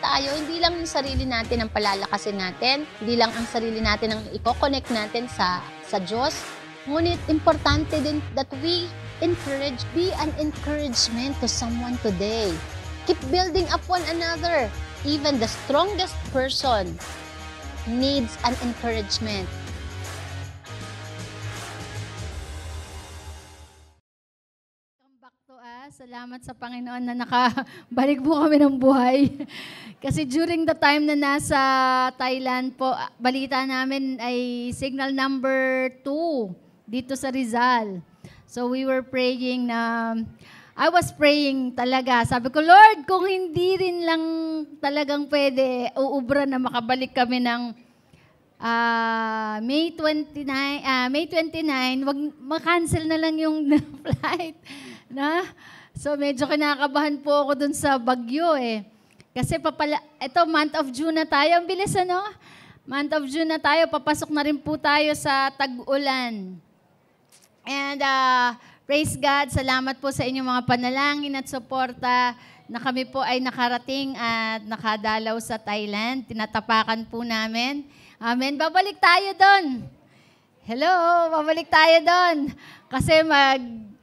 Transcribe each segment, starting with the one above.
tayo, hindi lang yung sarili natin ang palalakasin natin, hindi lang ang sarili natin ang i-connect natin sa Diyos, ngunit importante din that we be an encouragement to someone today. Keep building up one another. Even the strongest person needs an encouragement. Salamat sa Panginoon na nakabalik po kami ng buhay. Kasi during the time na nasa Thailand po, balita namin ay signal number 2 dito sa Rizal. So we were praying na, I was praying talaga. Sabi ko, Lord, kung hindi rin lang talagang pwede, uubra na makabalik kami ng May 29, wag ma-cancel na lang yung flight. Na? So medyo kinakabahan po ako dun sa Baguio eh. Kasi ito month of June na tayo. Ang bilis ano? Month of June na tayo. Papasok na rin po tayo sa tag-ulan. And praise God. Salamat po sa inyong mga panalangin at suporta na kami po ay nakarating at nakadalaw sa Thailand. Tinatapakan po namin. Amen. Babalik tayo doon. Hello, babalik tayo doon. Kasi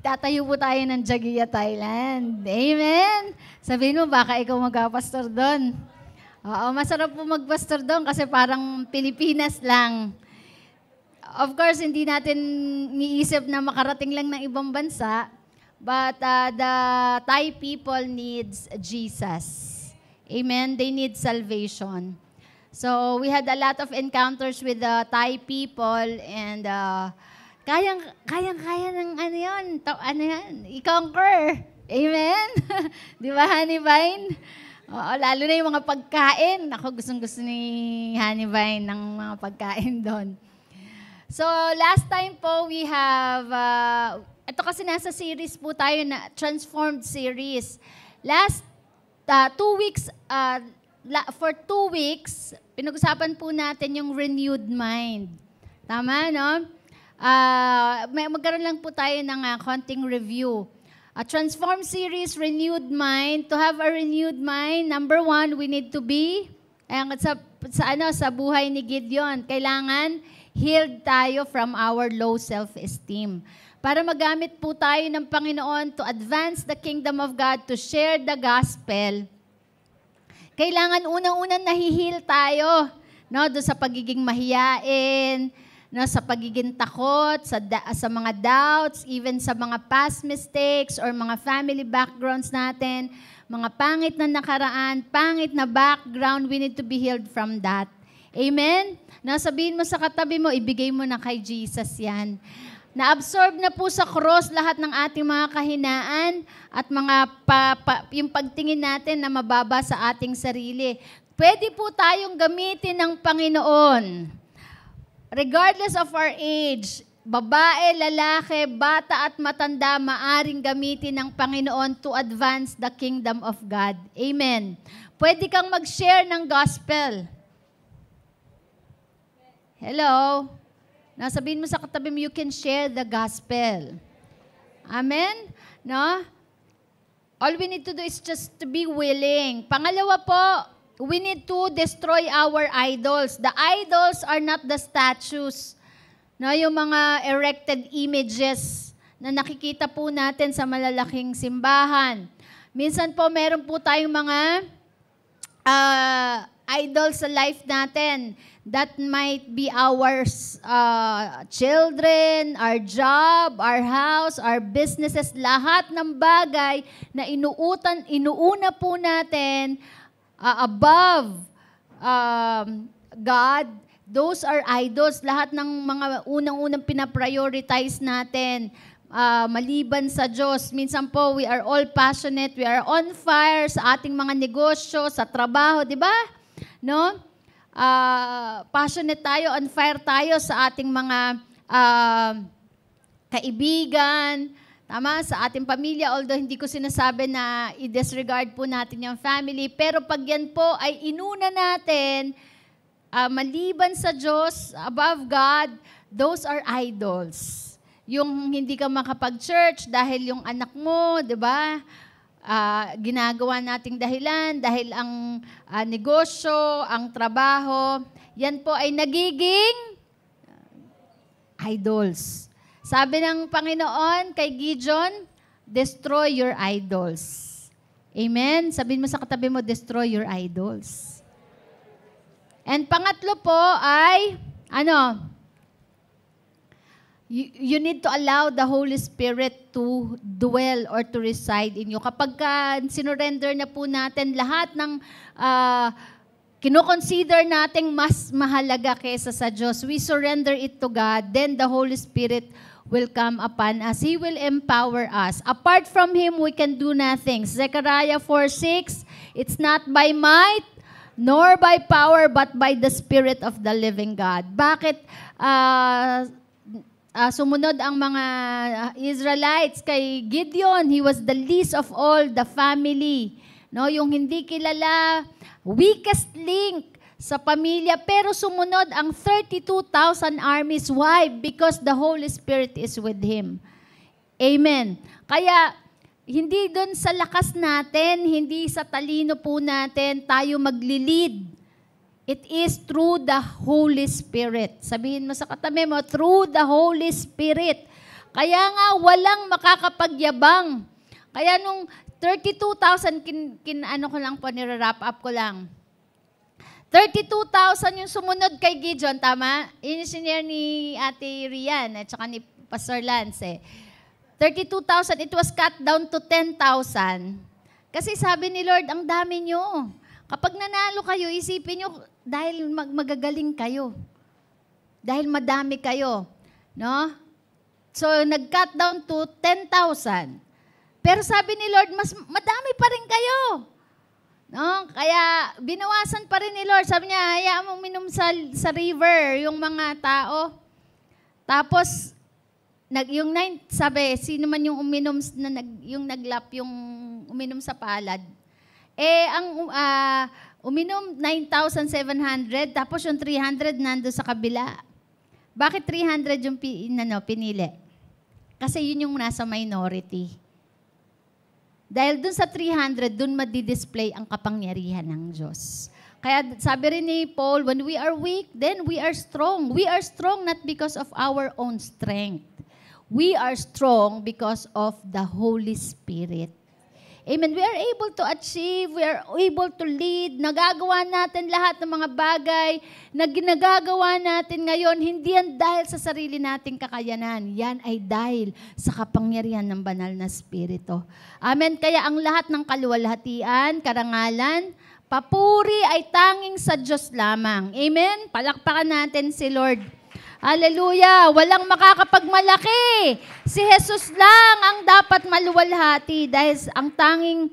tatayo po tayo ng Jagia, Thailand. Amen? Sabihin mo, baka ikaw magpastor doon. Oo, masarap po magpastor doon kasi parang Pilipinas lang. Of course, hindi natin niisip na makarating lang ng ibang bansa, but the Thai people needs Jesus. Amen? They need salvation. So, we had a lot of encounters with the Thai people and kayang-kaya ng ano yan, i-conquer. Amen? Di ba, Honey Vine? Oo, lalo na yung mga pagkain. Ako, gustong-gusto ni Honey Vine ng mga pagkain doon. So, last time po, we have, ito kasi nasa series po tayo na Transformed series. Last 2 weeks, for 2 weeks, pinag-usapan po natin yung renewed mind. Tama, no? Magkaroon lang po tayo ng konting review. A Transform series, renewed mind. To have a renewed mind, number 1, we need to be, sa buhay ni Gideon, kailangan healed tayo from our low self-esteem. Para magamit po tayo ng Panginoon to advance the kingdom of God, to share the gospel, kailangan unang-unang nahihil tayo, no, doon sa pagiging mahiyain, no, sa pagiging takot, sa mga doubts, even sa mga past mistakes or mga family backgrounds natin, mga pangit na nakaraan, pangit na background, we need to be healed from that. Amen? No, sabihin mo sa katabi mo, ibigay mo na kay Jesus yan. Na-absorb na po sa cross lahat ng ating mga kahinaan at mga yung pagtingin natin na mababa sa ating sarili. Pwede po tayong gamitin ng Panginoon. Regardless of our age, babae, lalaki, bata at matanda, maaring gamitin ng Panginoon to advance the kingdom of God. Amen. Pwede kang mag-share ng gospel. Hello? Sabihin mo sa katabi mo, you can share the gospel. Amen? No? All we need to do is just to be willing. Pangalawa po, we need to destroy our idols. The idols are not the statues. No, yung mga erected images na nakikita po natin sa malalaking simbahan. Minsan po, meron po tayong mga idols sa life natin. That might be our children, our job, our house, our businesses, lahat ng bagay na inuuna po natin above God. Those are idols. Lahat ng mga unang-unang pinaprioritize natin, maliban sa Diyos. Minsan po, we are all passionate, we are on fire sa ating mga negosyo, sa trabaho, di ba? No? Passionate tayo, on fire tayo sa ating mga kaibigan, tama, sa ating pamilya, although hindi ko sinasabi na i-disregard po natin yung family, pero pag yan po ay inuna natin, maliban sa Diyos, above God, those are idols. Yung hindi ka makapag-church dahil yung anak mo, di ba, ginagawa nating dahilan, dahil ang negosyo, ang trabaho, yan po ay nagiging idols. Sabi ng Panginoon kay Gideon, destroy your idols. Amen? Sabihin mo sa katabi mo, destroy your idols. And pangatlo po ay, you need to allow the Holy Spirit to dwell or to reside in you. Kapag sinurrender na po natin lahat ng kinoconsider nating mas mahalaga kaysa sa Diyos, we surrender it to God, then the Holy Spirit will come upon us. He will empower us. Apart from Him, we can do nothing. Zechariah 4:6, it's not by might, nor by power, but by the Spirit of the living God. Bakit sumunod ang mga Israelites kay Gideon? He was the least of all the family. No, yung hindi kilala, weakest link sa pamilya, pero sumunod ang 32,000 armies. Why? Because the Holy Spirit is with him. Amen. Kaya, hindi doon sa lakas natin, hindi sa talino po natin, tayo maglilid. It is through the Holy Spirit. Sabihin mo sa katabi mo, through the Holy Spirit. Kaya nga, walang makakapagyabang. Kaya nung 32,000, ano ko lang po, nire-wrap up ko lang. 32,000 yung sumunod kay Gideon, tama? Engineer ni Ate Rian at saka ni Pastor Lance. 32,000, it was cut down to 10,000. Kasi sabi ni Lord, ang dami nyo. Kapag nanalo kayo, isipin nyo, dahil magagaling kayo. Dahil madami kayo. No? So, nag-cut down to 10,000. Pero sabi ni Lord, mas madami pa rin kayo. No? Kaya, binawasan pa rin ni Lord. Sabi niya, hayaan mong minom sa river, yung mga tao. Tapos, sabi, sino man yung uminom, yung naglap, yung uminom sa palad. Ang uminom, 9,700, tapos yung 300 nando sa kabila. Bakit 300 yung pinili? Kasi yun yung nasa minority. Dahil dun sa 300, dun madi-display ang kapangyarihan ng Diyos. Kaya sabi rin ni Paul, when we are weak, then we are strong. We are strong not because of our own strength. We are strong because of the Holy Spirit. Amen. We are able to achieve, we are able to lead. Nagagawa natin lahat ng mga bagay na ginagagawa natin ngayon, hindi yan dahil sa sarili nating kakayanan. Yan ay dahil sa kapangyarihan ng banal na Espiritu. Amen. Kaya ang lahat ng kaluwalhatian, karangalan, papuri ay tanging sa Diyos lamang. Amen. Palakpakan natin si Lord. Hallelujah! Walang makakapagmalaki. Si Jesus lang ang dapat maluwalhati dahil ang tanging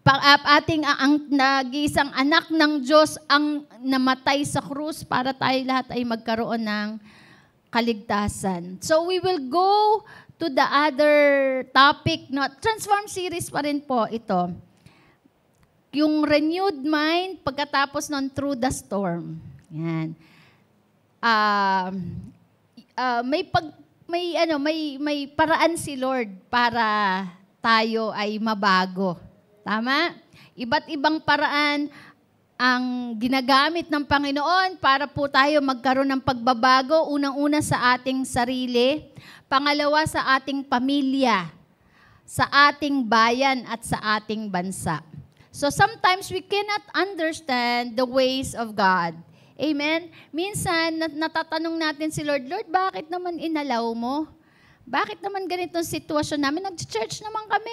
ang nag-iisang anak ng Diyos ang namatay sa krus para tayo lahat ay magkaroon ng kaligtasan. So we will go to the other topic. No, Transform series pa rin po ito. Yung renewed mind pagkatapos ng through the storm. Yan. May paraan si Lord para tayo ay mabago. Tama? Iba't ibang paraan ang ginagamit ng Panginoon para po tayo magkaroon ng pagbabago. Unang-una sa ating sarili, pangalawa sa ating pamilya, sa ating bayan at sa ating bansa. So sometimes we cannot understand the ways of God. Amen? Minsan, natatanong natin si Lord, Lord, bakit naman inalaw mo? Bakit naman ganitong sitwasyon namin? Nag-church naman kami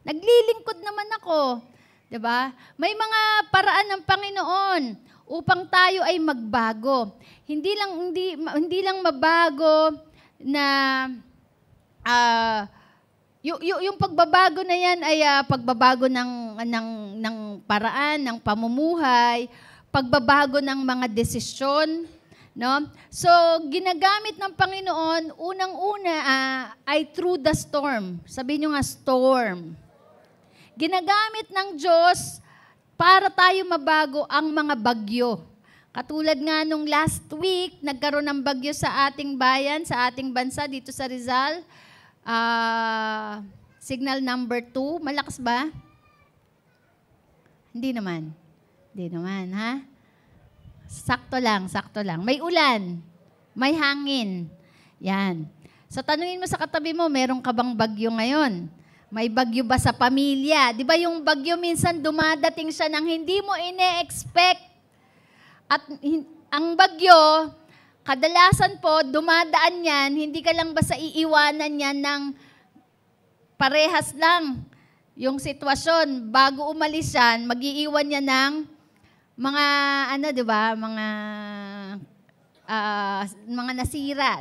Naglilingkod naman ako. Diba? May mga paraan ng Panginoon upang tayo ay magbago. Hindi lang mabago na yung pagbabago na yan ay pagbabago ng paraan, ng pamumuhay, pagbabago ng mga desisyon, no? So, ginagamit ng Panginoon, unang-una ay through the storm. Sabihin nyo nga, storm. Ginagamit ng Diyos para tayo mabago ang mga bagyo. Katulad nga nung last week, nagkaroon ng bagyo sa ating bayan, sa ating bansa, dito sa Rizal. Signal number 2, malakas ba? Hindi naman. Hindi naman, ha? Sakto lang, sakto lang. May ulan, may hangin. Yan. So tanungin mo sa katabi mo, meron ka bang bagyo ngayon? May bagyo ba sa pamilya? Di ba yung bagyo minsan dumadating siya nang hindi mo ine-expect? At ang bagyo, kadalasan po, dumadaan yan, hindi ka lang basta iiwanan yan ng parehas lang yung sitwasyon. Bago umalis yan, mag-iiwan niya ng mga, di ba, mga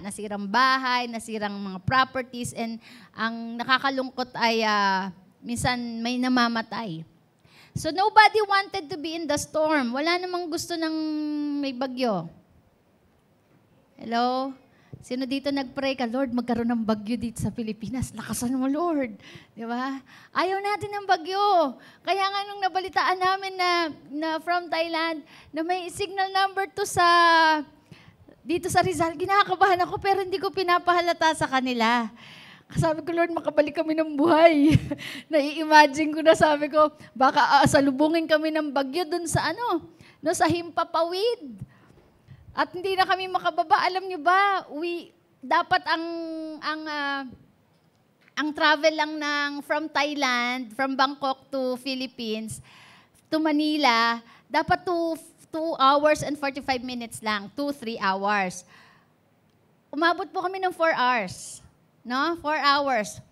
nasirang bahay, nasirang mga properties, and ang nakakalungkot ay minsan may namamatay. So nobody wanted to be in the storm. Wala namang gusto ng may bagyo. Hello? Sino dito nag-pray ka, Lord, magkaroon ng bagyo dito sa Pilipinas. Lakasan mo, Lord. Di ba? Ayaw natin ng bagyo. Kaya nga nung nabalitaan namin na from Thailand, na may signal number 2 dito sa Rizal, kinakabahan ako pero hindi ko pinapahalata sa kanila. Sabi ko, Lord, makabalik kami ng buhay. Nai-imagine ko na, sabi ko, baka salubungin kami ng bagyo dun sa sa Himpapawid. At hindi na kami makababa. Alam niyo ba, dapat ang travel lang from Thailand, from Bangkok to Philippines, to Manila, dapat 2 hours and 45 minutes lang. 2-3 hours. Umabot po kami ng 4 hours. No? 4 hours.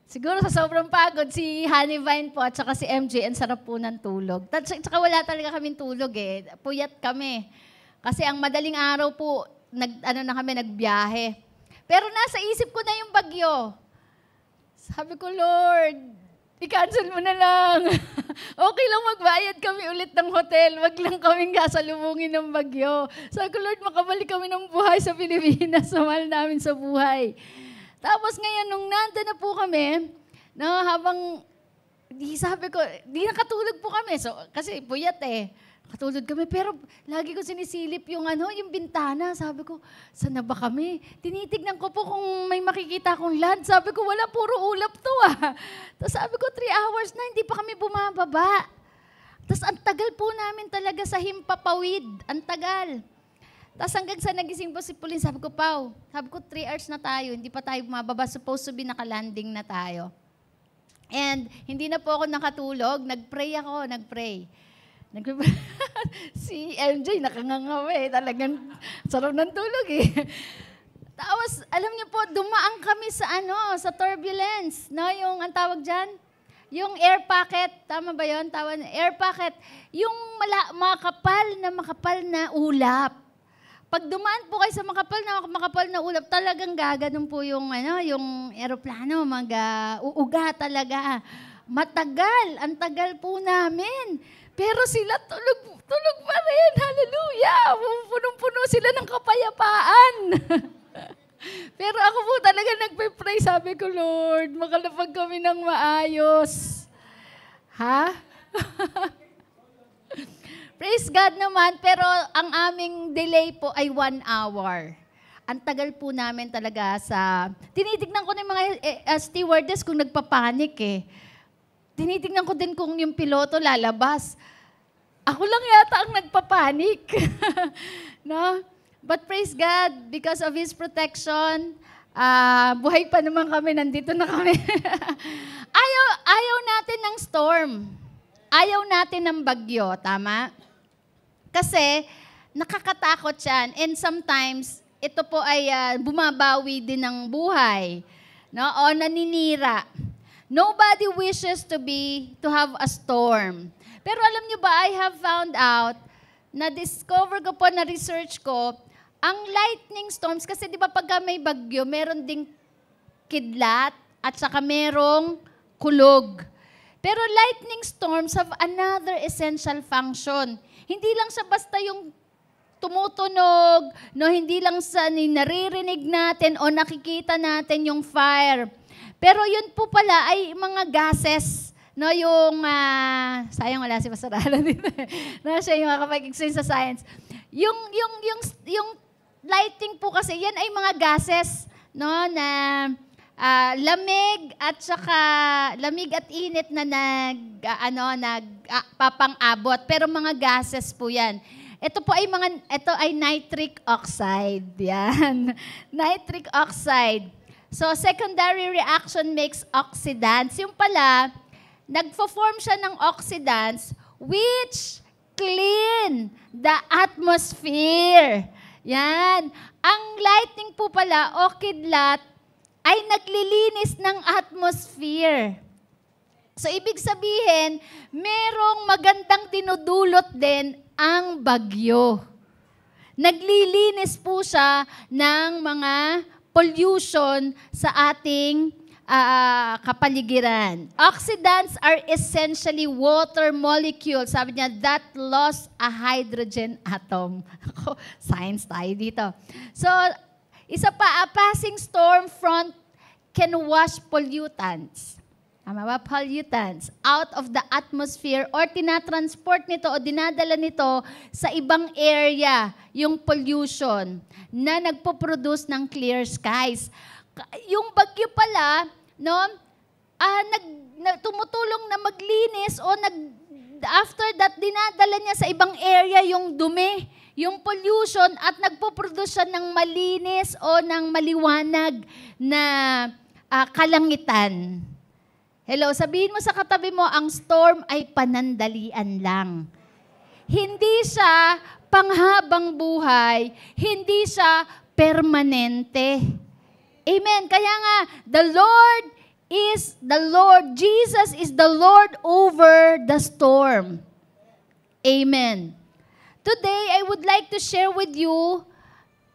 Siguro sa sobrang pagod, si Honey Vine po at saka si MJ, ang sarap po ng tulog. Tsaka wala talaga kaming tulog eh. Puyat kami. Kasi ang madaling araw po, nagbiyahe. Pero nasa isip ko na yung bagyo. Sabi ko, Lord, i-cancel mo na lang. Okay lang magbayad kami ulit ng hotel. Wag lang kaming kasalubungin ng bagyo. Sabi ko, Lord, makabalik kami ng buhay sa Pilipinas. Mahal namin sa buhay. Tapos ngayon, nung nandun na po kami, sabi ko, di nakatulog po kami. So, kasi puyat eh. Katulog kami, pero lagi ko sinisilip yung bintana. Sabi ko, saan na ba kami? Tinitignan ko po kung may makikita akong land. Sabi ko, wala, puro ulap to Tapos sabi ko, 3 hours na, hindi pa kami bumababa. Tapos ang tagal po namin talaga sa Himpapawid. Ang tagal. Tapos hanggang sa nagising po si Pauline, sabi ko, 3 hours na tayo, hindi pa tayo bumababa. Supposed to be nakalanding na tayo. And hindi na po ako nakatulog. Nag-pray. Si MJ nakangangawi. Talagang sarap ng tulog eh. Tapos, alam niyo po, dumaan kami sa turbulence. No? Yung, ang tawag dyan? Yung air pocket. Tama ba yun? Air pocket. Yung makapal na ulap. Pag dumaan po kayo sa makapal na ulap, talagang gaganon po yung eroplano, uuga talaga. Matagal, ang tagal po namin. Pero sila tulog pa rin. Hallelujah! Punong-puno sila ng kapayapaan. Pero ako po talaga nagpe-pray. Sabi ko, Lord, makalapag kami ng maayos. Ha? Praise God naman, pero ang aming delay po ay 1 hour. Ang tagal po namin talaga tinitignan ko na yung mga stewardess kung nagpapanik eh. Tinitignan ko din kung yung piloto lalabas. Ako lang yata ang nagpapanik. No? But praise God, because of His protection, buhay pa naman kami, nandito na kami. ayaw natin ng storm. Ayaw natin ng bagyo, tama? Kasi nakakatakot yan. And sometimes, ito po ay bumabawi din ng buhay. No? O naninira. Nobody wishes to have a storm. Pero alam niyo ba, I have found out, na-discover ko po, na-research ko, ang lightning storms, kasi di ba pagka may bagyo, meron ding kidlat at saka merong kulog. Pero lightning storms have another essential function. Hindi lang siya basta yung tumutunog, no, hindi lang sa naririnig natin o nakikita natin yung fire. Pero yun po pala ay mga gases, no, yung, sayang wala si Pastor Alan dito. No, siya yung makapag-explain sa science. Yung lighting po kasi, yan ay mga gases, no, na lamig at init na papang-abot, pero mga gases po 'yan. Ito ay nitric oxide. Yan. Nitric oxide. So, secondary reaction makes oxidants. Yung pala, nagfo-form siya ng oxidants which clean the atmosphere. Yan. Ang lightning po pala, o kidlat, ay naglilinis ng atmosphere. So, ibig sabihin, merong magandang dinudulot din ang bagyo. Naglilinis po siya ng mga pollution sa ating kapaligiran. Oxidants are essentially water molecules. Sabi niya, that lost a hydrogen atom. Science tayo dito. So, isa pa, a passing storm front can wash pollutants. Tama ba? Pollutants out of the atmosphere or tinatransport nito o dinadala nito sa ibang area, yung pollution na nagpo-produce ng clear skies. Yung bagyo pala, no, tumutulong na maglinis o after that, dinadala niya sa ibang area yung dumi, yung pollution at nagpo-produce siya ng malinis o ng maliwanag na kalangitan. Hello, sabihin mo sa katabi mo, ang storm ay panandalian lang. Hindi siya panghabang buhay, hindi siya permanente. Amen. Kaya nga, Jesus is the Lord over the storm. Amen. Today, I would like to share with you,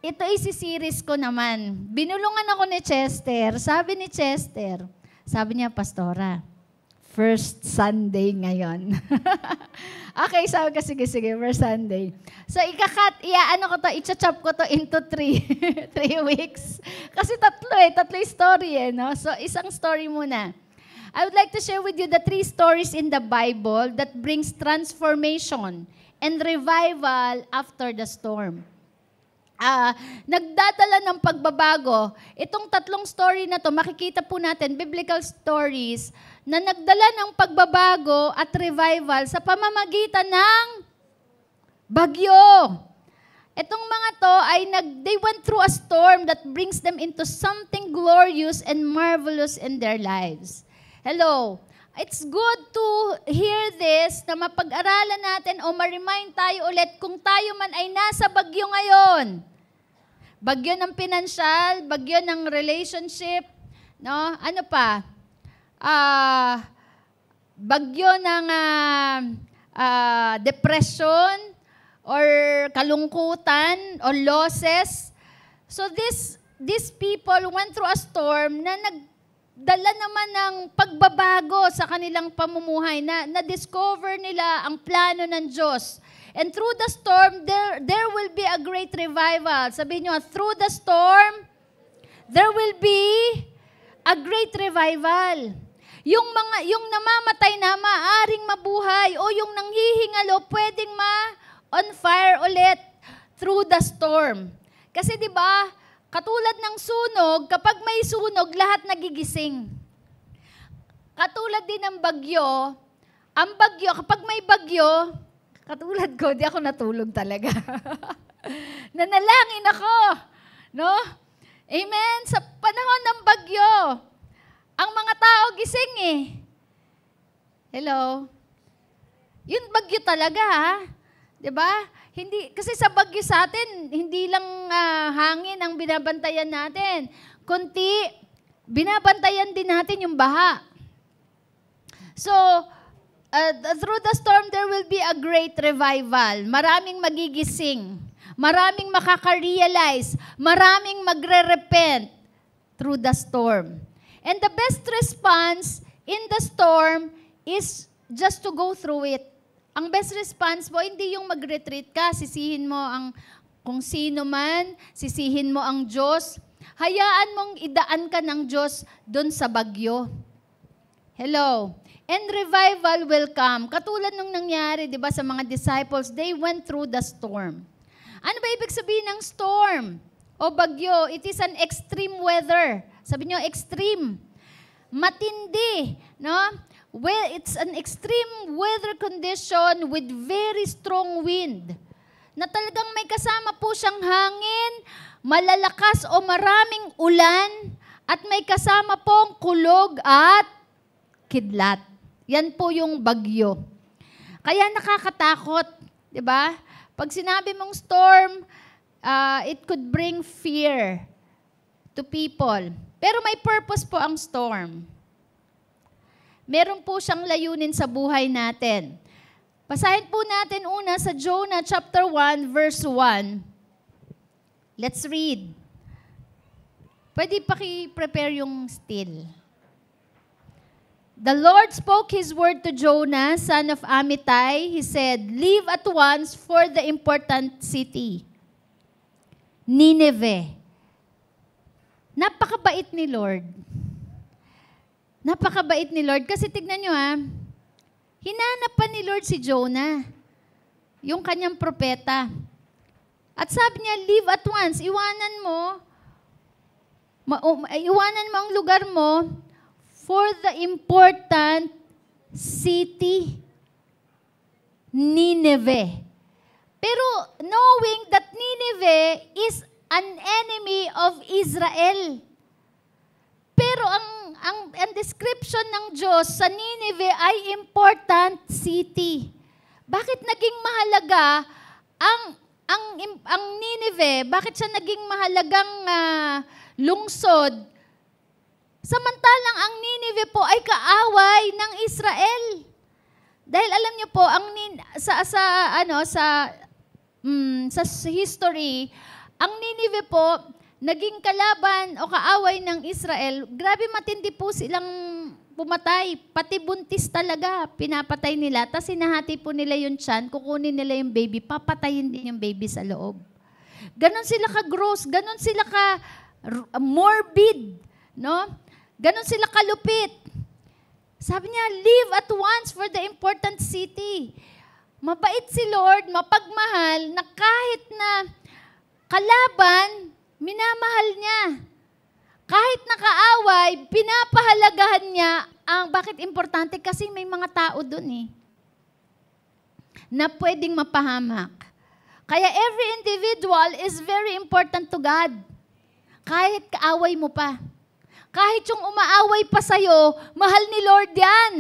ito isi-series ko naman. Binulungan ako ni Chester. Sabi ni Chester, sabi niya, Pastora, first Sunday ngayon. Okay, sabi ko, sige, first Sunday. So, i-chop ko to into 3 weeks. Kasi tatlo story no? So, isang story muna. I would like to share with you the 3 stories in the Bible that brings transformation and revival after the storm. Nagdadala ng pagbabago. Itong 3 story na to, makikita po natin, biblical stories, na nagdala ng pagbabago at revival sa pamamagitan ng bagyo. Itong mga to they went through a storm that brings them into something glorious and marvelous in their lives. Hello. It's good to hear this, na mapag-aralan natin o ma-remind tayo ulit kung tayo man ay nasa bagyo ngayon. Bagyo ng pinansyal, bagyo ng relationship, no? Ano pa? Bagyo ng depression or kalungkutan or losses. So these people went through a storm na dala naman ng pagbabago sa kanilang pamumuhay, na discover nila ang plano ng Diyos. And through the storm, there will be a great revival. Sabihin nyo, through the storm, there will be a great revival. Yung namamatay na, maaring mabuhay, o yung nanghihingalo, pwedeng on fire ulit through the storm. Kasi di ba, katulad ng sunog, kapag may sunog, lahat nagigising. Katulad din ng bagyo, kapag may bagyo, katulad ko, di ako natulog talaga. Nanalangin ako. No? Amen? Sa panahon ng bagyo, ang mga tao gising eh. Hello? Yun bagyo talaga, ha? Diba? Kasi sa bagyo sa atin, hindi lang hangin ang binabantayan natin. Kundi, binabantayan din natin yung baha. So, through the storm, there will be a great revival. Maraming magigising. Maraming makaka-realize. Maraming magre-repent through the storm. And the best response in the storm is just to go through it. Ang best response mo, hindi yung mag-retreat ka, sisihin mo kung sino man, sisihin mo ang Diyos. Hayaan mong idaan ka ng Diyos doon sa bagyo. Hello? And revival will come. Katulad nung nangyari, di ba, sa mga disciples, they went through the storm. Ano ba ibig sabihin ng storm? o bagyo. It is an extreme weather. Sabi niyo, extreme. Matindi, no? Well, it's an extreme weather condition with very strong wind. Na talagang may kasama po siyang hangin, malalakas o maraming ulan, at may kasama pong kulog at kidlat. Yan po yung bagyo. Kaya nakakatakot, di ba? Pag sinabi mong storm, it could bring fear to people. Pero may purpose po ang storm. Meron po siyang layunin sa buhay natin. Basahin po natin una sa Jonah chapter 1, verse 1. Let's read. Pwede paki-prepare yung still. The Lord spoke His word to Jonah, son of Amittai. He said, "Leave at once for the important city, Nineveh." Napakabait ni Lord. Napakabait ni Lord. Kasi tignan nyo hinanap pa ni Lord si Jonah, yung kanyang propeta. At sabi niya, leave at once. Iwanan mo ang lugar mo for the important city, Nineveh. Pero knowing that Nineveh is an enemy of Israel. Pero ang description ng Diyos sa Nineveh ay important city. Bakit naging mahalaga ang Nineveh? Bakit siya naging mahalagang lungsod? Samantalang ang Nineveh po ay kaaway ng Israel. Dahil alam niyo po sa history, ang Nineveh po naging kalaban o kaaway ng Israel. Grabe matindi po silang pumatay. Pati buntis talaga, pinapatay nila. Tapos hinahati po nila yung tiyan, kukunin nila yung baby, papatayin din yung baby sa loob. Ganon sila ka-gross, ganon sila ka-morbid, no? Ganon sila kalupit. Sabi niya, leave at once for the important city. Mabait si Lord, mapagmahal, na kahit na kalaban, minamahal niya. Kahit nakaaway, pinapahalagahan niya ang bakit importante kasi may mga tao doon na pwedeng mapahamak. Kaya every individual is very important to God. Kahit kaaway mo pa. Kahit yung umaaway pa sa'yo, mahal ni Lord yan.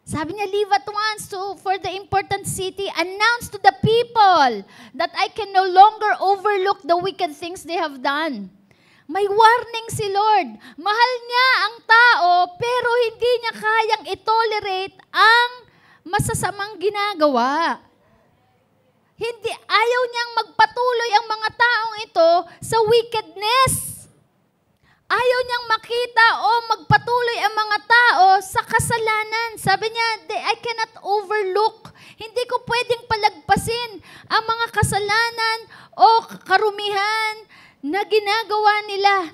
Sabi niya, leave at once for the important city. Announce to the people that I can no longer overlook the wicked things they have done. May warning si Lord. Mahal niya ang tao, pero hindi niya kayang itolerate ang masasamang ginagawa. Ayaw niyang magpatuloy ang mga taong ito sa wickedness. Ayaw niyang makita o magpatuloy ang mga tao sa kasalanan. Sabi niya, I cannot overlook. Hindi ko pwedeng palagpasin ang mga kasalanan o karumihan na ginagawa nila.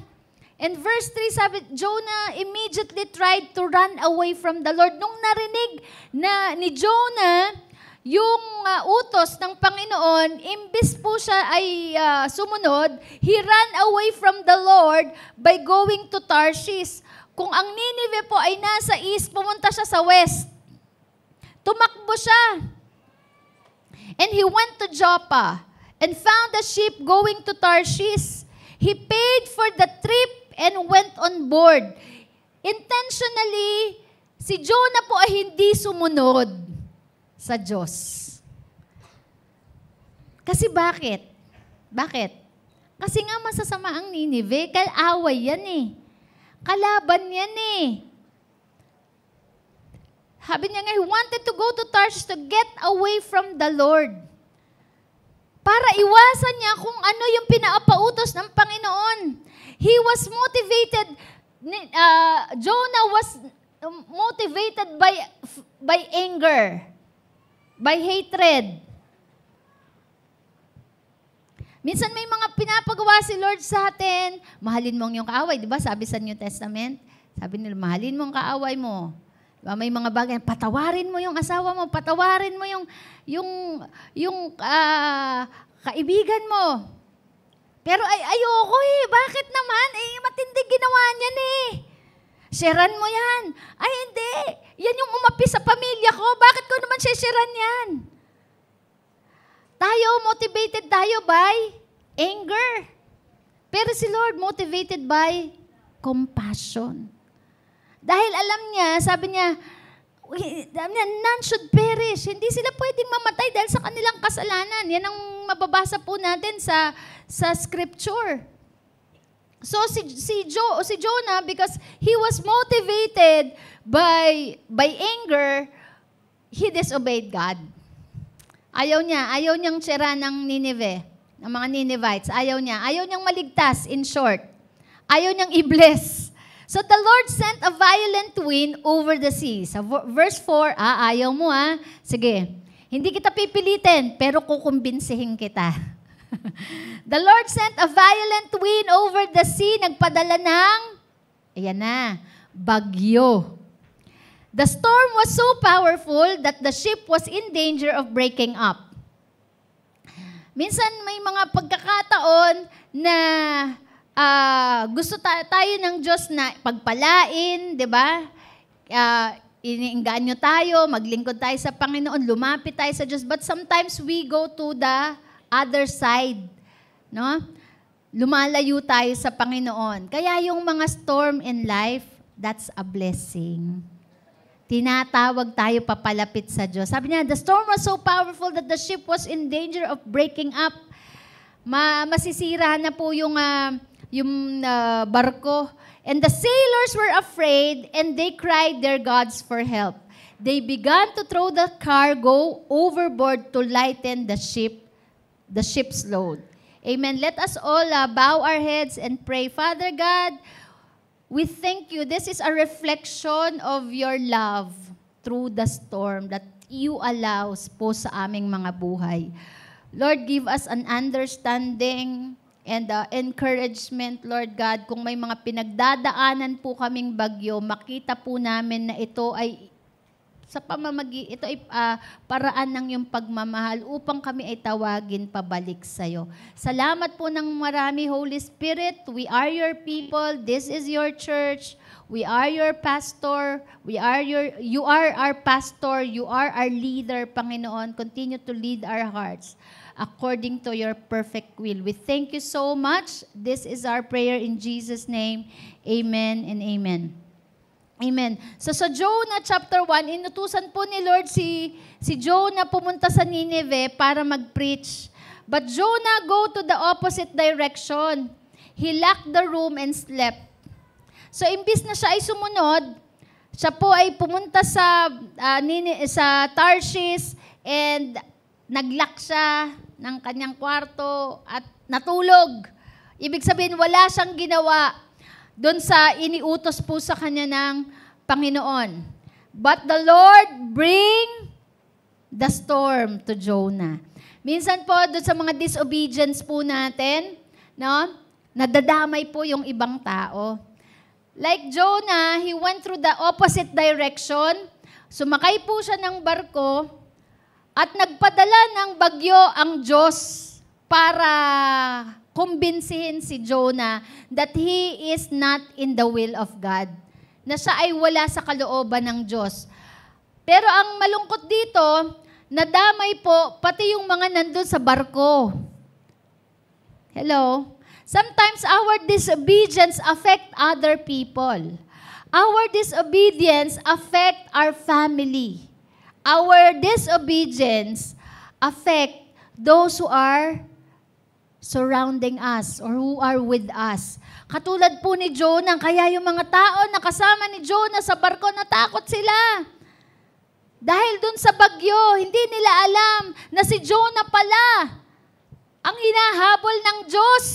And verse 3, sabi, Jonah immediately tried to run away from the Lord. Nung narinig na ni Jonah yung utos ng Panginoon, imbis po siya ay sumunod, he ran away from the Lord by going to Tarshish. Kung ang Nineveh po ay nasa east, pumunta siya sa west. Tumakbo siya. And he went to Joppa and found a ship going to Tarshish. He paid for the trip and went on board. Intentionally, si Jonah po ay hindi sumunod sa Diyos. Kasi bakit? Bakit? Kasi nga masasama ang Nineveh, away yan Kalaban yan Sabi niya nga, he wanted to go to Tarshish to get away from the Lord. Para iwasan niya kung ano yung pinapautos ng Panginoon. He was motivated, Jonah was motivated by anger. By hatred. Minsan may mga pinapagawa si Lord sa atin, mahalin mo ang iyong kaaway. Diba sabi sa New Testament? Sabi nila, mahalin mo ang kaaway mo. Diba? May mga bagay, patawarin mo yung asawa mo, patawarin mo yung kaibigan mo. Pero ayoko bakit naman? Matindi ginawa niyan Sharean mo yan. Ay, hindi. Yan yung umapi sa pamilya ko. Bakit ko naman sharean yan? Tayo, motivated tayo by anger. Pero si Lord, motivated by compassion. Dahil alam niya, sabi niya, none should perish. Hindi sila pwedeng mamatay dahil sa kanilang kasalanan. Yan ang mababasa po natin sa scripture. So si Jonah, because he was motivated by anger, he disobeyed God. Ayaw niyang tsira ng Nineveh, ng mga Ninevites. Ayaw niyang maligtas, in short. Ayaw niyang i-bless. So the Lord sent a violent wind over the sea. Sa verse 4, ayaw mo Sige, hindi kita pipilitin, pero kukumbinsihin kita. The Lord sent a violent wind over the sea, nagpadala ng, bagyo. The storm was so powerful that the ship was in danger of breaking up. Minsan may mga pagkakataon na gusto tayo ng Diyos na pagpalain, di ba? Iniingaan nyo tayo, maglingkod tayo sa Panginoon, lumapit tayo sa Diyos. But sometimes we go to the other side. No? Lumalayo tayo sa Panginoon. Kaya yung mga storm in life, that's a blessing. Tinatawag tayo papalapit sa Diyos. Sabi niya, the storm was so powerful that the ship was in danger of breaking up. Masisira na po yung barko. And the sailors were afraid and they cried their gods for help. They began to throw the cargo overboard to lighten the ship's load. Amen. Let us all bow our heads and pray. Father God, we thank you. This is a reflection of your love through the storm that you allows po sa aming mga buhay. Lord, give us an understanding and encouragement, Lord God. Kung may mga pinagdadaanan po kaming bagyo, makita po namin na ito ay ito ay paraan ng iyong pagmamahal upang kami ay tawagin pabalik sa iyo. Salamat po ng marami, Holy Spirit. We are your people. This is your church. We are your pastor. You are our pastor. You are our leader, Panginoon. Continue to lead our hearts according to your perfect will. We thank you so much. This is our prayer in Jesus' name. Amen and amen. Amen. So sa Jonah chapter 1, inutusan po ni Lord si Jonah pumunta sa Nineveh para mag-preach. But Jonah go to the opposite direction. He locked the room and slept. So imbis na siya ay sumunod, siya po ay pumunta sa Tarshish and nag-lock siya ng kanyang kwarto at natulog. Ibig sabihin, wala siyang ginawa doon sa iniutos po sa kanya ng Panginoon. But the Lord bring the storm to Jonah. Minsan po, doon sa mga disobedience po natin, no, nadadamay po yung ibang tao. Like Jonah, he went through the opposite direction. Sumakay po siya ng barko at nagpadala ng bagyo ang Diyos para kumbinsihin si Jonah that he is not in the will of God. Na siya ay wala sa kalooban ng Diyos. Pero ang malungkot dito, nadamay po pati yung mga nandun sa barko. Hello? Sometimes our disobedience affect other people. Our disobedience affect our family. Our disobedience affect those who are surrounding us or who are with us. Katulad po ni Jonah, kaya yung mga tao na kasama ni Jonah sa barko, natakot sila. Dahil dun sa bagyo, hindi nila alam na si Jonah pala ang hinahabol ng Diyos.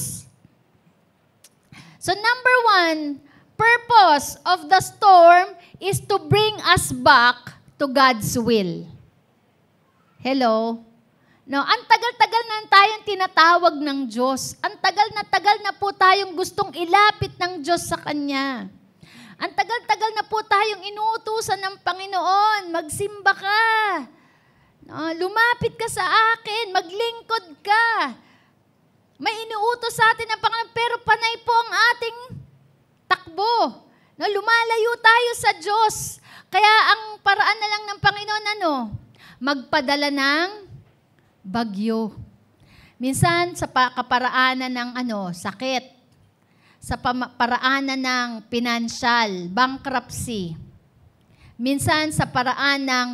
So number 1, purpose of the storm is to bring us back to God's will. Hello? No, ang tagal-tagal na tayong tinatawag ng Diyos. Ang tagal na po tayong gustong ilapit ng Diyos sa Kanya. Ang tagal-tagal na po tayong inuutusan ng Panginoon, magsimba ka. Lumapit ka sa akin, maglingkod ka. May inuutos sa atin ng Panginoon, pero panay po ang ating takbo. Lumalayo tayo sa Diyos. Kaya ang paraan na lang ng Panginoon, magpadala ng bagyo. Minsan, sa kaparaanan ng sakit, sa paraanan ng financial, bankruptcy, minsan sa paraan ng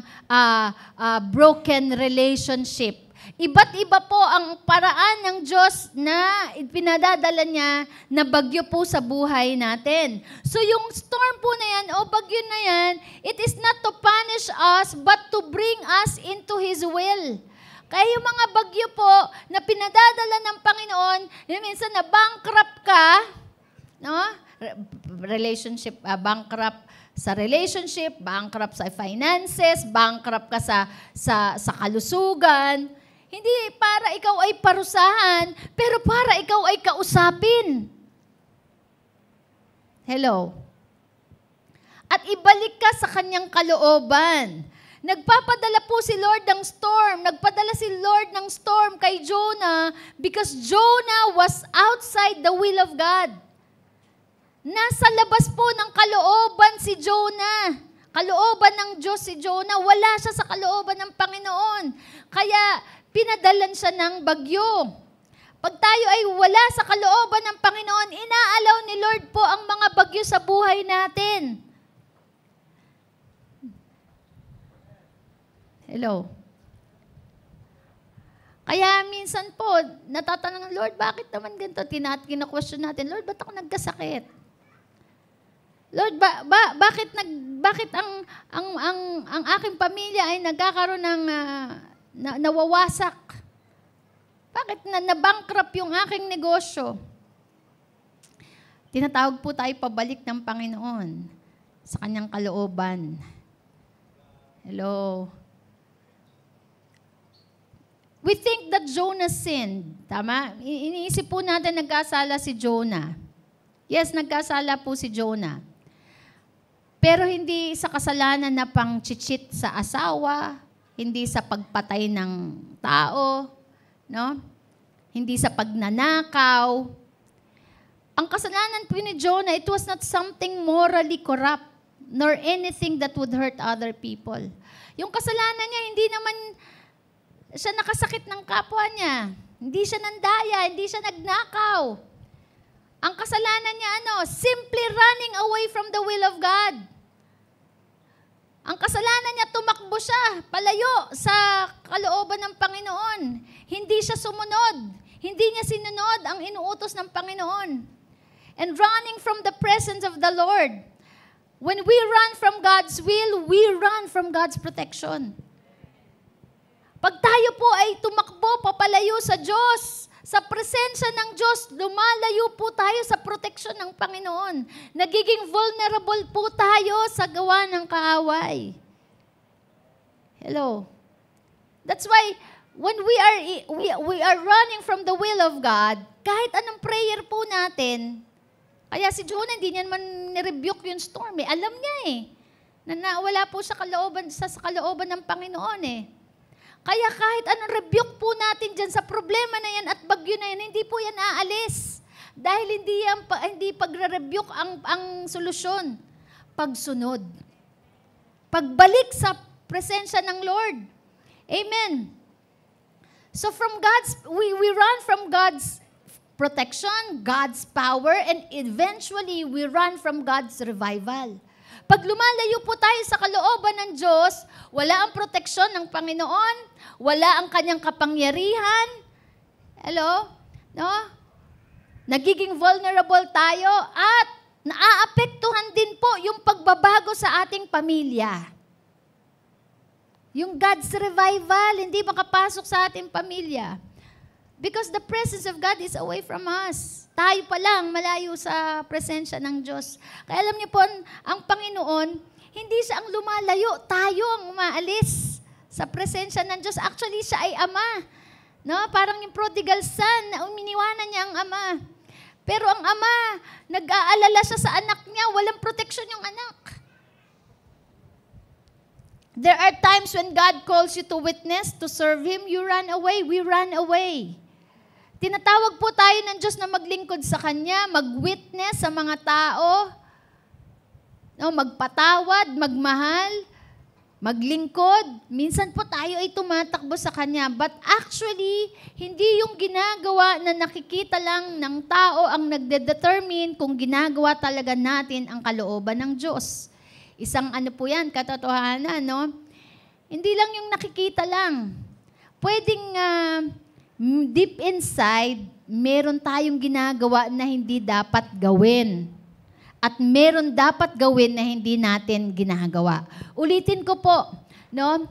broken relationship. Iba't iba po ang paraan ng Diyos na pinadadala niya na bagyo po sa buhay natin. So yung storm po na yan o bagyo na yan, it is not to punish us but to bring us into His will. Kaya yung mga bagyo po na pinadadala ng Panginoon, minsan na bankrupt ka, relationship, bankrupt sa relationship, bankrupt sa finances, bankrupt ka sa kalusugan. Hindi para ikaw ay parusahan, pero para ikaw ay kausapin. Hello? At ibalik ka sa kanyang kalooban. Nagpapadala po si Lord ng storm. Nagpadala si Lord ng storm kay Jonah because Jonah was outside the will of God. Nasa labas po ng kalooban si Jonah. Kalooban ng Diyos si Jonah. Wala siya sa kalooban ng Panginoon. Kaya pinadalan siya ng bagyo. Pag tayo ay wala sa kalooban ng Panginoon, inaalaw ni Lord po ang mga bagyo sa buhay natin. Hello? Kaya minsan po, natatanong, Lord, bakit naman ganito? Kina-question natin, Lord, ba't ako nagkasakit? Lord, bakit ang aking pamilya ay nagkakaroon ng nawawasak? Bakit na-bankrupt yung aking negosyo? Tinatawag po tayo pabalik ng Panginoon sa kanyang kalooban. Hello? We think that Jonah sinned. Tama? Iniisip po natin nagkasala si Jonah. Yes, nagkasala po si Jonah. Pero hindi sa kasalanan na pang-cheat sa asawa, hindi sa pagpatay ng tao, no? Hindi sa pagnanakaw. Ang kasalanan po ni Jonah, it was not something morally corrupt, nor anything that would hurt other people. Yung kasalanan niya, hindi naman siya nakasakit ng kapwa niya. Hindi siya nandaya, hindi siya nagnakaw. Ang kasalanan niya, simply running away from the will of God. Ang kasalanan niya, tumakbo siya, palayo sa kalooban ng Panginoon. Hindi siya sumunod. Hindi niya sinunod ang inuutos ng Panginoon. And running from the presence of the Lord. When we run from God's will, we run from God's protection. Pag tayo po ay tumakbo, papalayo sa Diyos, sa presensya ng Diyos, lumalayo po tayo sa proteksyon ng Panginoon. Nagiging vulnerable po tayo sa gawa ng kaaway. Hello? That's why when we are running from the will of God, kahit anong prayer po natin, kaya si Jonah hindi niya naman nirebuke yung storm. Alam niya na wala po sa kalooban ng Panginoon Kaya kahit anong rebuke po natin dyan sa problema na yan at bagyo na yan, hindi po yan aalis. Dahil hindi pagre-rebuke ang solusyon. Pagsunod. Pagbalik sa presensya ng Lord. Amen. So we run from God's protection, God's power, and eventually we run from God's revival. Pag lumalayo po tayo sa kalooban ng Diyos, wala ang proteksyon ng Panginoon, wala ang kanyang kapangyarihan. Hello? No? Nagiging vulnerable tayo at naaapektuhan din po yung pagbabago sa ating pamilya. Yung God's revival, hindi makapasok sa ating pamilya. Because the presence of God is away from us. Tayo pa lang malayo sa presensya ng Diyos. Kaya alam niyo po, ang Panginoon, hindi siya ang lumalayo, tayo ang umaalis sa presensya ng Diyos. Actually, siya ay Ama. No? Parang yung prodigal son, na uminiwanan niya ang Ama. Pero ang Ama, nag-aalala siya sa anak niya, walang proteksyon yung anak. There are times when God calls you to witness, to serve Him, you run away, we run away. Tinatawag po tayo ng Diyos na maglingkod sa Kanya, mag-witness sa mga tao, no, magpatawad, magmahal, maglingkod. Minsan po tayo ay tumatakbo sa Kanya. But actually, hindi yung ginagawa na nakikita lang ng tao ang nagde-determine kung ginagawa talaga natin ang kalooban ng Diyos. Isang ano po yan, katotohanan, no? Hindi lang yung nakikita lang. Pwedeng deep inside, meron tayong ginagawa na hindi dapat gawin. At meron dapat gawin na hindi natin ginagawa. Ulitin ko po, no?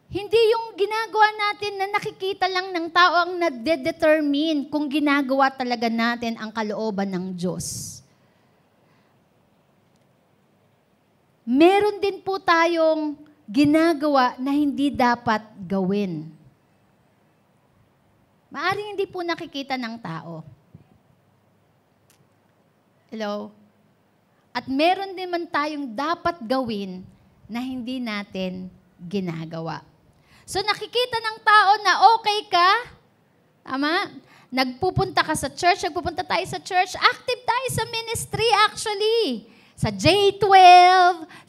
Hindi yung ginagawa natin na nakikita lang ng tao ang nagde-determine kung ginagawa talaga natin ang kalooban ng Diyos. Meron din po tayong ginagawa na hindi dapat gawin. Maaring hindi po nakikita ng tao. Hello? At meron din man tayong dapat gawin na hindi natin ginagawa. So nakikita ng tao na okay ka, tama? Nagpupunta ka sa church, nagpupunta tayo sa church, active tayo sa ministry actually. Sa J12,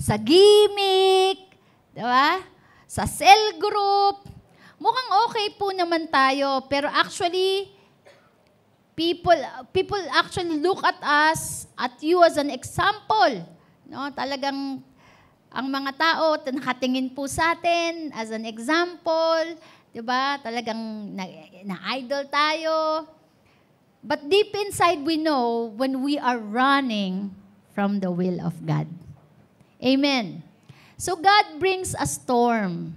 sa gimmick, diba? Sa cell group. Mukhang okay po naman tayo, pero actually, people actually look at us, at you as an example. No? Talagang ang mga tao nakatingin po sa atin as an example, diba? Talagang na-idol tayo. But deep inside we know when we are running from the will of God. Amen. So God brings a storm.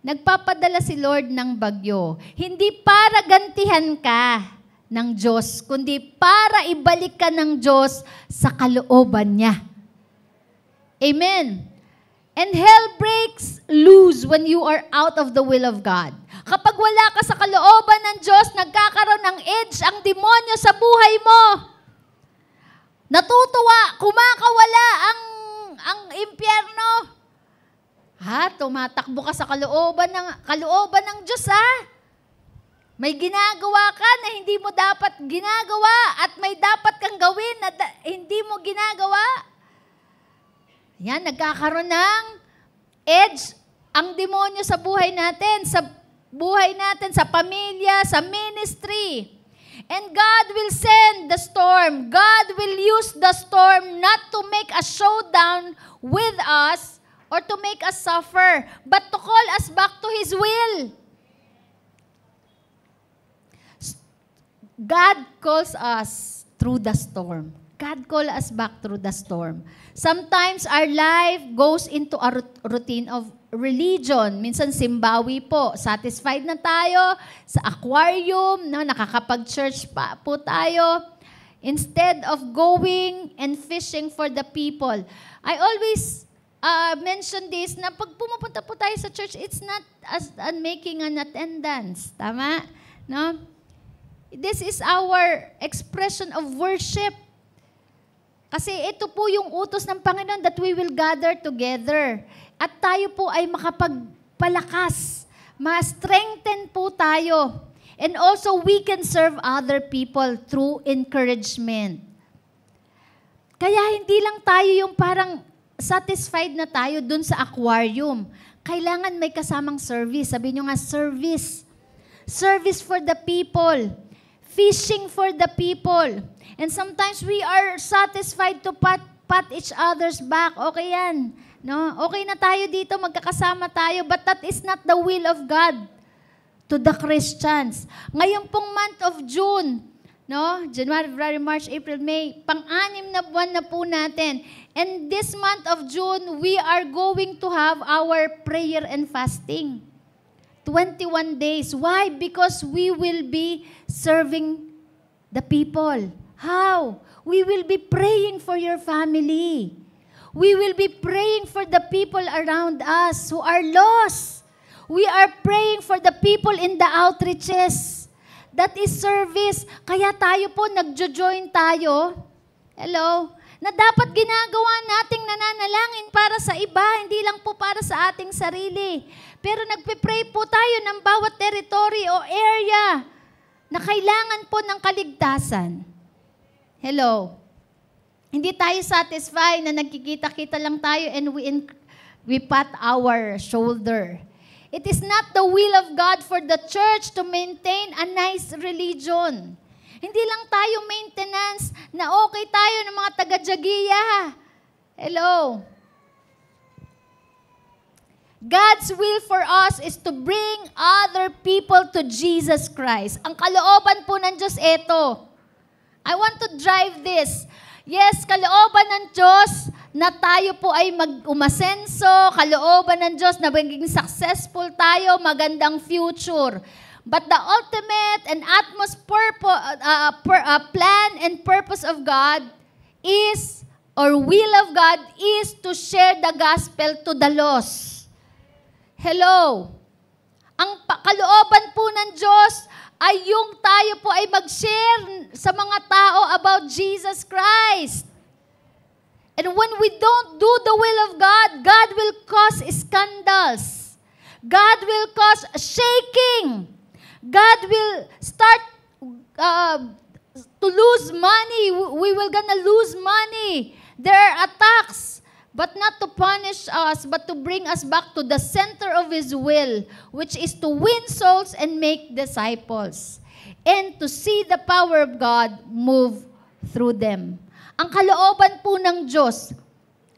Nagpapadala si Lord ng bagyo. Hindi para gantihan ka ng Diyos, kundi para ibalik ka ng Diyos sa kalooban niya. Amen. And hell breaks loose when you are out of the will of God. Kapag wala ka sa kalooban ng Diyos, nagkakaroon ng edge ang demonyo sa buhay mo. Natutuwa, kumakawala ang impyerno. Tumatakbo ka sa kalooban ng Diyos, May ginagawa ka na hindi mo dapat ginagawa at may dapat kang gawin na hindi mo ginagawa. Yan, nagkakaroon ng edge ang demonyo sa buhay natin, sa pamilya, sa ministry. And God will send the storm. God will use the storm not to make a showdown with us or to make us suffer, but to call us back to His will. God calls us through the storm. God calls us back through the storm. Sometimes our life goes into a routine of religion. Minsan simbawi po. Satisfied na tayo sa aquarium, no? Nakakapag-church pa po tayo. Instead of going and fishing for the people. I always mention this na pag pumupunta po tayo sa church, it's not as making an attendance. Tama? No? This is our expression of worship. Kasi ito po yung utos ng Panginoon that we will gather together. At tayo po ay makapagpalakas. Ma-strengthen po tayo. And also, we can serve other people through encouragement. Kaya hindi lang tayo yung parang satisfied na tayo dun sa aquarium. Kailangan may kasamang service. Sabi nyo nga, service. Service for the people. Fishing for the people. And sometimes we are satisfied to pat each other's back. Okay yan. No? Okay na tayo dito, magkakasama tayo, but that is not the will of God to the Christians. Ngayon pong month of June, no? January, February, March, April, May, pang-anim na buwan na po natin. And this month of June, we are going to have our prayer and fasting. 21 days. Why? Because we will be serving the people. How? We will be praying for your family. We will be praying for the people around us who are lost. We are praying for the people in the outreaches. That is service. Kaya tayo po, nagjo-join tayo. Hello? na dapat ginagawa nating nananalangin para sa iba, hindi lang po para sa ating sarili. Pero nagpe-pray po tayo ng bawat territory o area na kailangan po ng kaligtasan. Hello? Hindi tayo satisfied na nagkikita-kita lang tayo and we pat our shoulder. It is not the will of God for the church to maintain a nice religion. Hindi lang tayo maintenance na okay tayo ng mga taga-Jagiya. Hello? God's will for us is to bring other people to Jesus Christ. Ang kalooban po ng Diyos, eto. I want to drive this. Yes, kalooban ng Diyos na tayo po ay umasenso, kalooban ng Diyos na maging successful tayo, magandang future. But the ultimate and utmost plan and purpose of God is, or will of God is to share the gospel to the lost. Hello? Ang kalooban po ng Diyos ay yung tayo po ay mag-share sa mga tao about Jesus Christ. And when we don't do the will of God, God will cause scandals. God will cause shaking. God will start to lose money. We will gonna lose money. There are attacks, but not to punish us, but to bring us back to the center of His will, which is to win souls and make disciples, and to see the power of God move through them. Ang kalooban po ng Diyos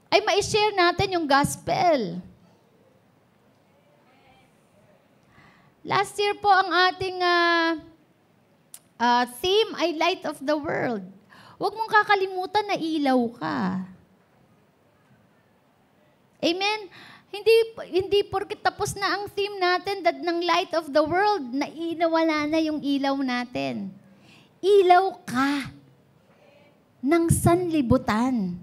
ay ma-share natin yung gospel. Last year po ang ating theme ay Light of the World. Huwag mong kakalimutan na ilaw ka. Amen? Hindi porket tapos na ang theme natin ng Light of the World, na inawala na yung ilaw natin. Ilaw ka ng sanlibutan.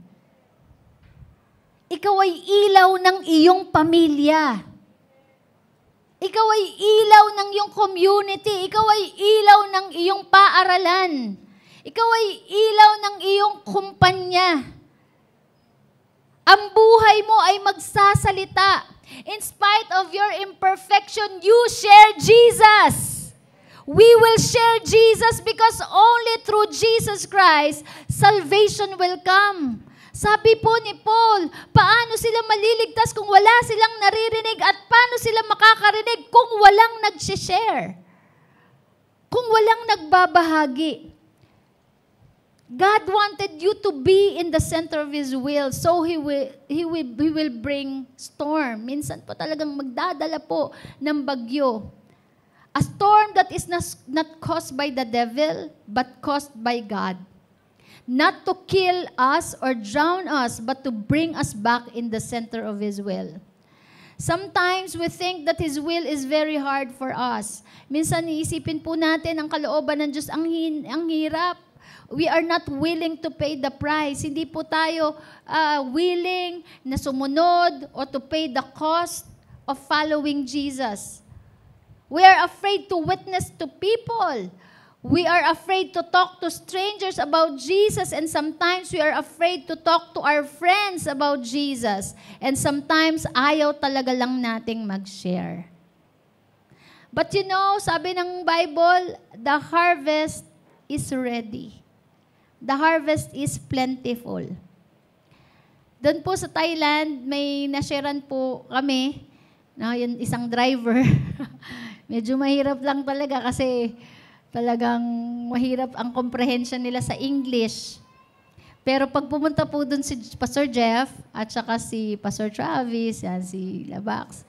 Ikaw ay ilaw ng iyong pamilya. Ikaw ay ilaw ng iyong community. Ikaw ay ilaw ng iyong paaralan. Ikaw ay ilaw ng iyong kumpanya. Ang buhay mo ay magsasalita. In spite of your imperfection, you share Jesus. We will share Jesus because only through Jesus Christ, salvation will come. Sabi po ni Paul, paano sila maliligtas kung wala silang naririnig at paano sila makakarinig kung walang nag-share? Kung walang nagbabahagi. God wanted you to be in the center of His will, so He will bring storm. Minsan po talagang magdadala po ng bagyo. A storm that is not caused by the devil, but caused by God. Not to kill us or drown us, but to bring us back in the center of His will. Sometimes we think that His will is very hard for us. Minsan iisipin po natin ang kalooban ng Diyos, ang hirap. We are not willing to pay the price. Hindi po tayo willing na sumunod or to pay the cost of following Jesus. We are afraid to witness to people. We are afraid to talk to strangers about Jesus, and sometimes we are afraid to talk to our friends about Jesus. And sometimes ayaw talaga lang nating mag-share. But you know, sabi ng Bible, the harvest is ready. The harvest is plentiful. Doon po sa Thailand, may nasharean po kami, yung isang driver. Medyo mahirap lang talaga kasi talagang mahirap ang comprehension nila sa English. Pero pag pumunta po dun si Pastor Jeff at saka si Pastor Travis, yan, si Labax,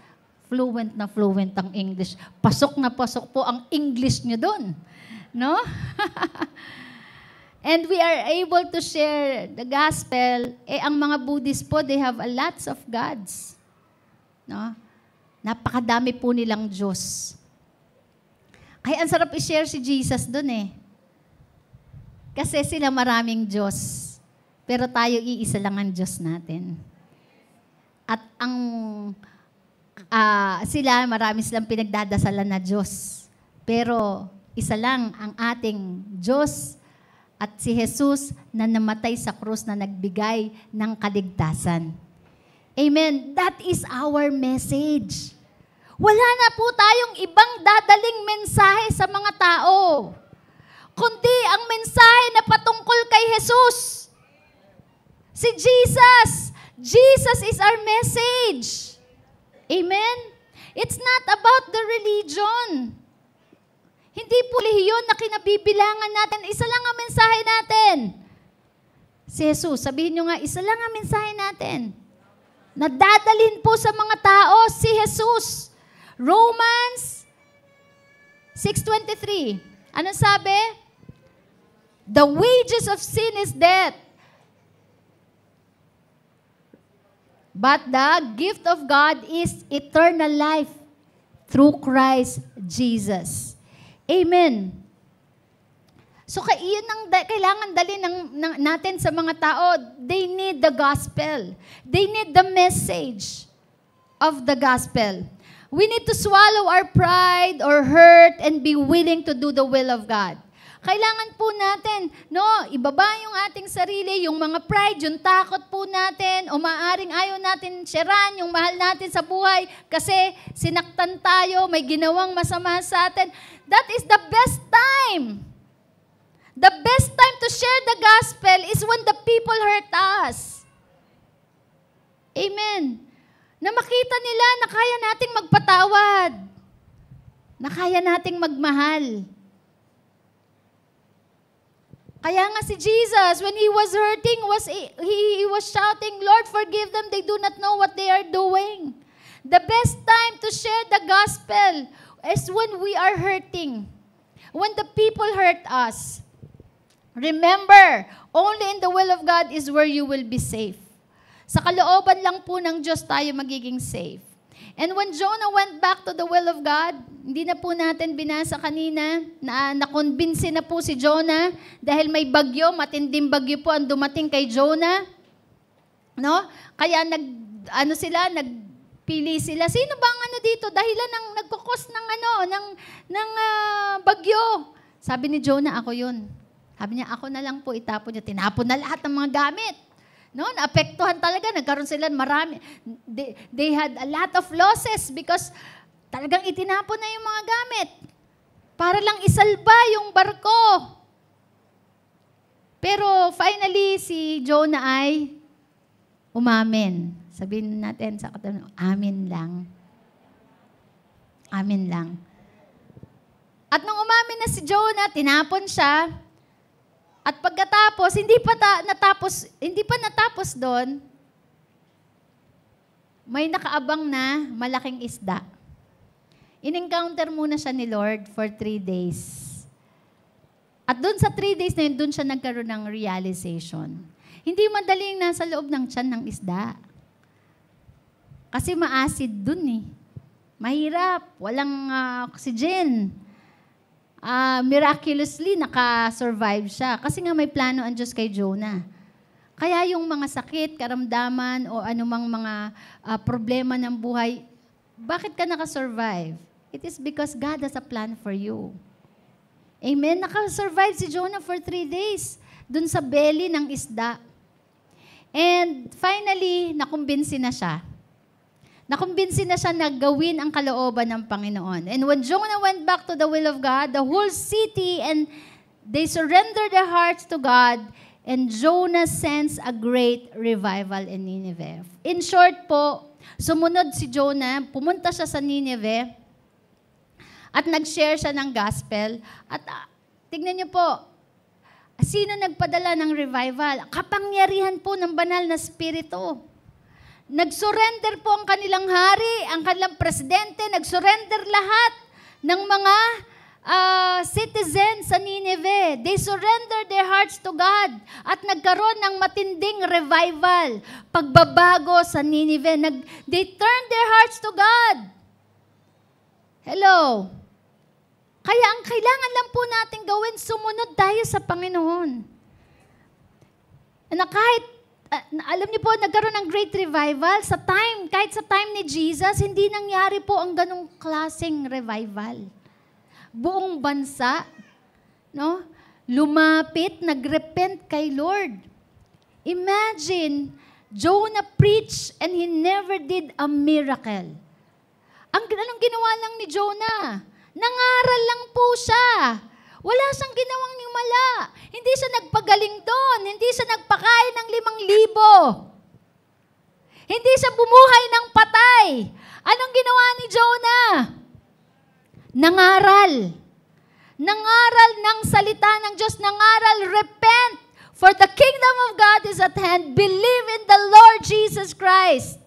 fluent na fluent ang English. Pasok na pasok po ang English nyo dun. No? And we are able to share the gospel. Ang mga Buddhist po, they have a lots of gods. No? Napakadami po nilang Diyos. Kaya ang sarap i-share si Jesus dun eh. Kasi sila maraming Diyos. Pero tayo iisa lang ang Diyos natin. At ang marami silang pinagdadasalan na Diyos. Pero isa lang ang ating Diyos at si Jesus na namatay sa krus na nagbigay ng kaligtasan. Amen. That is our message. Wala na po tayong ibang dadaling mensahe sa mga tao, kundi ang mensahe na patungkol kay Jesus. Si Jesus. Jesus is our message. Amen? It's not about the religion. Hindi po relihiyon na kinabibilangan natin. Isa lang ang mensahe natin. Si Jesus, sabihin nyo nga, isa lang ang mensahe natin. Nadadalhin po sa mga tao si Jesus. Romans 6:23. Ano sabi? The wages of sin is death. But the gift of God is eternal life through Christ Jesus. Amen. So, yun ang kailangan dalhin natin sa mga tao. They need the gospel. They need the message of the gospel. We need to swallow our pride or hurt and be willing to do the will of God. Kailangan po natin, ibaba yung ating sarili, yung mga pride, yung takot po natin, o maaaring ayaw natin sharean yung mahal natin sa buhay kasi sinaktan tayo, may ginawang masama sa atin. That is the best time. The best time to share the gospel is when the people hurt us. Amen. Na makita nila na kaya nating magpatawad. Na kaya nating magmahal. Kaya nga si Jesus, when He was hurting, He was shouting, Lord, forgive them, they do not know what they are doing. The best time to share the gospel is when we are hurting. When the people hurt us. Remember, only in the will of God is where you will be safe. Sa kalooban lang po ng Diyos tayo magiging safe. And when Jonah went back to the will of God, hindi na po natin binasa kanina, na-convince na po si Jonah dahil may bagyo, matinding bagyo po ang dumating kay Jonah. No? Kaya nagpili sila. Sino bang dito? Dahilan ng nagkukos ng bagyo. Sabi ni Jonah, ako yun. Sabi niya, ako na lang po itapon niya. Tinapon na lahat ng mga gamit. No, naapektuhan talaga, nagkaroon sila marami. They had a lot of losses because talagang itinapon na yung mga gamit para lang isalba yung barko. Pero finally, si Jonah ay umamin. Sabihin natin sa katanungan, amin lang. Amin lang. At nung umamin na si Jonah, tinapon siya. At pagkatapos, hindi pa natapos doon, may nakaabang na malaking isda. In-encounter muna siya ni Lord for 3 days. At doon sa 3 days na yun, doon siya nagkaroon ng realization. Hindi madaling nasa loob ng tiyan ng isda. Kasi ma-acid doon eh. Mahirap, walang oxygen. Miraculously, naka-survive siya. Kasi nga may plano ang Diyos kay Jonah. Kaya yung mga sakit, karamdaman, o anumang mga problema ng buhay, bakit ka naka-survive? It is because God has a plan for you. Amen? Naka-survive si Jonah for 3 days dun sa belly ng isda. And finally, nakumbinsi na siya. Nakumbinsi na siya na gawin ang kalooban ng Panginoon. And when Jonah went back to the will of God, the whole city and they surrendered their hearts to God, and Jonah sends a great revival in Nineveh. In short po, sumunod si Jonah, pumunta siya sa Nineveh, at nag-share siya ng gospel. At tignan niyo po, sino nagpadala ng revival? Kapangyarihan po ng banal na spirito. Nag-surrender po ang kanilang hari, ang kanilang presidente, nag-surrender lahat ng mga citizens sa Nineveh. They surrendered their hearts to God at nagkaroon ng matinding revival, pagbabago sa Nineveh. They turned their hearts to God. Hello? Kaya ang kailangan lang po natin gawin, sumunod tayo sa Panginoon. Na kahit alam niyo po, nagkaroon ng great revival kahit sa time ni Jesus, hindi nangyari po ang ganong klaseng revival. Buong bansa, no? lumapit, nagrepent kay Lord. Imagine, Jonah preached and he never did a miracle. Anong ginawa lang ni Jonah? Nangaral lang po siya. Wala siyang ginawang himala. Hindi siya nagpagaling doon. Hindi siya nagpakain ng 5,000. Hindi siya bumuhay ng patay. Anong ginawa ni Jonah? Nangaral. Nangaral ng salita ng Diyos. Nangaral, repent, for the kingdom of God is at hand. Believe in the Lord Jesus Christ,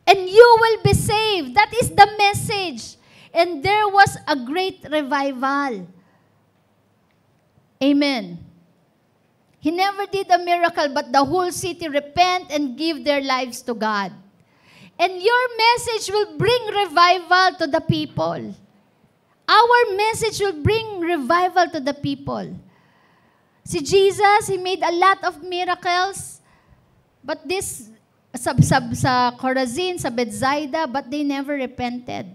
and you will be saved. That is the message. And there was a great revival. Amen. He never did a miracle, but the whole city repent and give their lives to God. And your message will bring revival to the people. Our message will bring revival to the people. Si Jesus, He made a lot of miracles, but this, sa Chorazin, sa Bethsaida, but they never repented.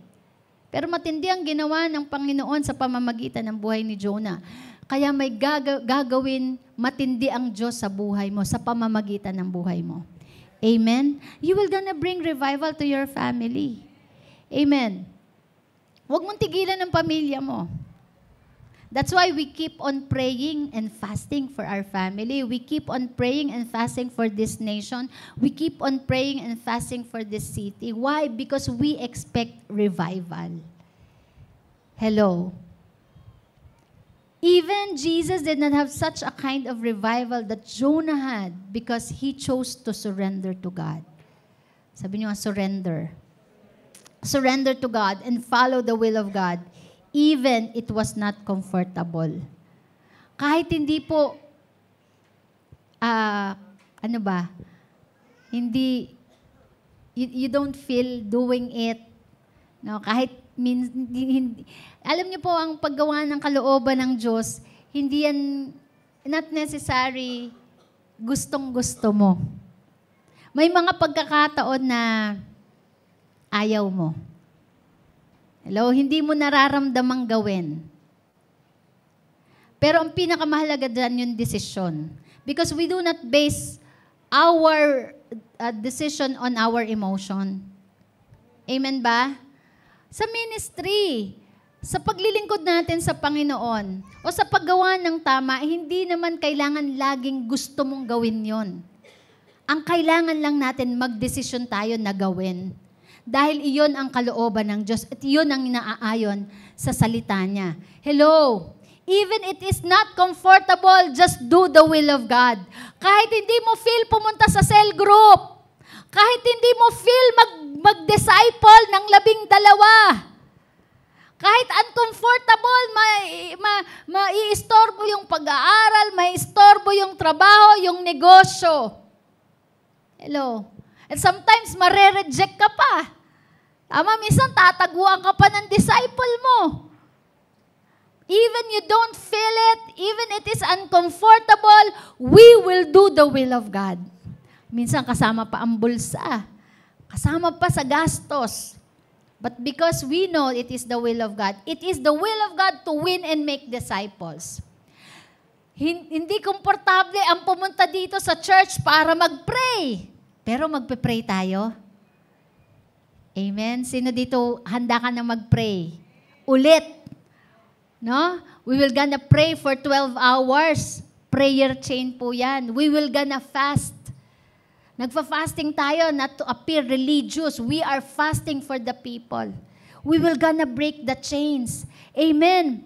Pero matindi ang ginawa ng Panginoon sa pamamagitan ng buhay ni Jonah. Kaya may gagawin matindi ang Diyos sa buhay mo, sa pamamagitan ng buhay mo. Amen? You will gonna bring revival to your family. Amen. Huwag mong tigilan ng pamilya mo. That's why we keep on praying and fasting for our family. We keep on praying and fasting for this nation. We keep on praying and fasting for this city. Why? Because we expect revival. Hello. Even Jesus did not have such a kind of revival that Jonah had because he chose to surrender to God. Sabi niyo, surrender. Surrender to God and follow the will of God. Even it was not comfortable. Kahit hindi po, hindi, you don't feel doing it. No, kahit, hindi, alam niyo po, ang paggawa ng kalooban ng Diyos, hindi yan, not necessary, gustong-gusto mo. May mga pagkakataon na ayaw mo. Hello, hindi mo nararamdamang gawin. Pero ang pinakamahalaga dyan yung desisyon. Because we do not base our decision on our emotion. Amen ba? Sa ministry, sa paglilingkod natin sa Panginoon, o sa paggawa ng tama, hindi naman kailangan laging gusto mong gawin yon. Ang kailangan lang natin, magdesisyon tayo na gawin. Dahil iyon ang kalooban ng Diyos at iyon ang inaayon sa salita niya. Hello! Even it is not comfortable, just do the will of God. Kahit hindi mo feel pumunta sa cell group, kahit hindi mo feel mag-disciple ng 12, kahit uncomfortable, mai-istorbo yung pag-aaral, mai-istorbo yung trabaho, yung negosyo. Hello? And sometimes, mare-reject ka pa. Tama, minsan tataguan ka pa ng disciple mo. Even you don't feel it, even it is uncomfortable, we will do the will of God. Minsan kasama pa ang bulsa, kasama pa sa gastos. But because we know it is the will of God, it is the will of God to win and make disciples. Hindi komportable ang pumunta dito sa church para mag-pray. Pero magpe-pray tayo. Amen? Sino dito handa ka na mag-pray? Ulit. No? We will gonna pray for 12 hours. Prayer chain po yan. We will gonna fast. Nagfa-fasting tayo not to appear religious. We are fasting for the people. We will gonna break the chains. Amen?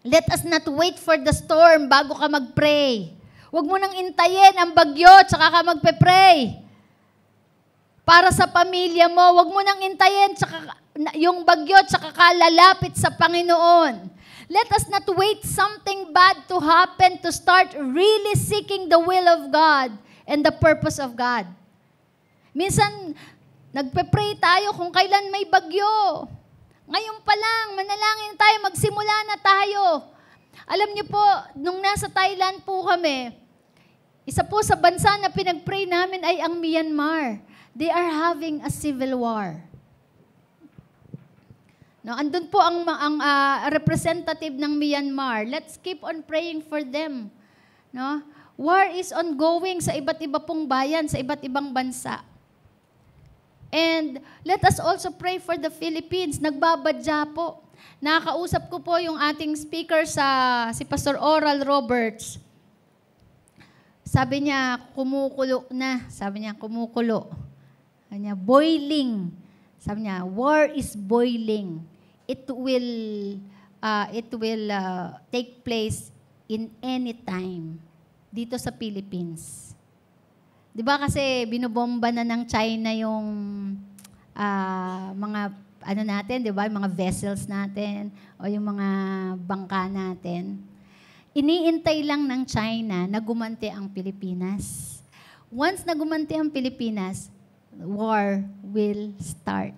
Let us not wait for the storm bago ka mag-pray. Huwag mo nang intayin ang bagyo tsaka ka magpe-pray. Para sa pamilya mo, huwag mo nang intayin yung bagyo tsaka ka lalapit sa Panginoon. Let us not wait something bad to happen to start really seeking the will of God and the purpose of God. Minsan, nagpe-pray tayo kung kailan may bagyo. Ngayon pa lang, manalangin tayo, magsimula na tayo. Alam niyo po, nung nasa Thailand po kami, isa po sa bansa na pinag-pray namin ay ang Myanmar. They are having a civil war. No, andun po ang representative ng Myanmar. Let's keep on praying for them. No? War is ongoing sa iba't iba pong bayan, sa iba't ibang bansa. And let us also pray for the Philippines. Nagbabadya po. Nakakausap ko po yung ating speaker si Pastor Oral Roberts. Sabi niya, kumukulo na. Sabi niya, kumukulo. Sabi niya, boiling. Sabi niya, war is boiling. It will take place in any time dito sa Philippines. Di ba kasi binobomba na ng China yung mga natin, di ba? Yung mga vessels natin o yung mga bangka natin. Iniintay lang ng China na gumanti ang Pilipinas. Once na gumanti ang Pilipinas, war will start.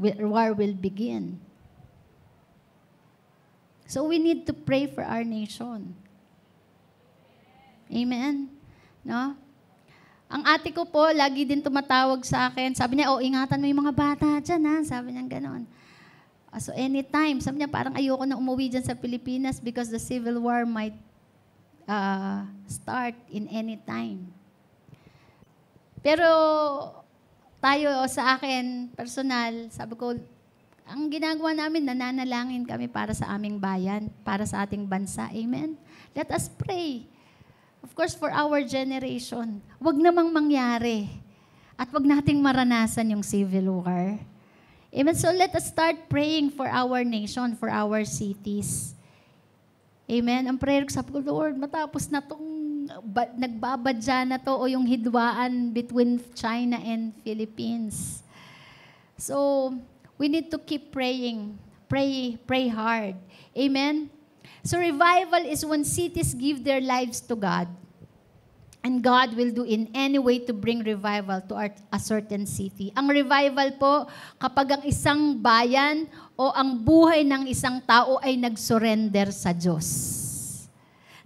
War will begin. So we need to pray for our nation. Amen? No? Ang ate ko po, lagi din tumatawag sa akin. Sabi niya, ingatan mo yung mga bata dyan, ha? Sabi niya gano'n. So anytime, sabi niya, parang ayoko na umuwi dyan sa Pilipinas because the civil war might start in any time. Pero tayo, sa akin, personal, sabi ko, ang ginagawa namin, nananalangin kami para sa aming bayan, para sa ating bansa. Amen? Let us pray. Of course, for our generation. Huwag namang mangyari. At huwag nating maranasan yung civil war. Amen? So let us start praying for our nation, for our cities. Amen? Ang prayer ko, sabi ko, Lord, matapos na itong nagbabadya na to o yung hidwaan between China and Philippines. So, we need to keep praying. Pray hard. Amen? So, revival is when cities give their lives to God. And God will do in any way to bring revival to a certain city. Ang revival po, kapag ang isang bayan o ang buhay ng isang tao ay nag-surrender sa Diyos.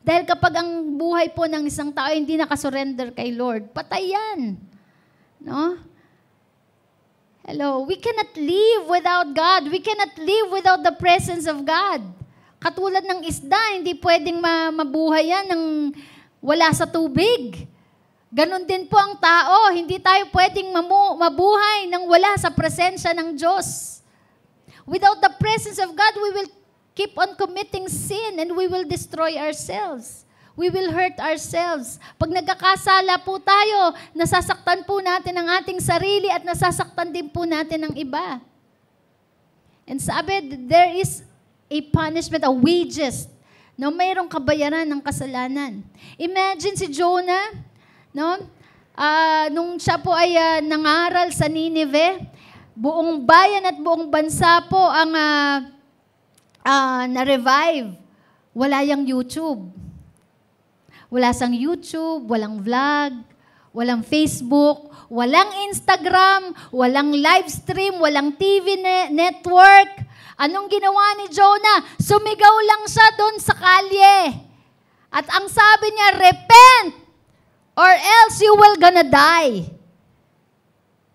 Dahil kapag ang buhay po ng isang tao hindi nakasurrender kay Lord, patay yan. No? Hello, we cannot live without God. We cannot live without the presence of God. Katulad ng isda, hindi pwedeng mabuhay yan ng wala sa tubig. Ganon din po ang tao. Hindi tayo pwedeng mabuhay nang wala sa presensya ng Diyos. Without the presence of God, we will keep on committing sin and we will destroy ourselves. We will hurt ourselves. Pag nagkakasala po tayo, nasasaktan po natin ang ating sarili at nasasaktan din po natin ang iba. And sabi, there is a punishment, a wages, no, mayroong kabayaran ng kasalanan. Imagine si Jonah, no? Nung siya po ay nangaral sa Nineveh, buong bayan at buong bansa po ang na-revive. Wala yang YouTube. Wala sang YouTube, walang vlog, walang Facebook, walang Instagram, walang live stream, walang TV network. Anong ginawa ni Jonah? Sumigaw lang siya doon sa kalye. At ang sabi niya, repent or else you will gonna die.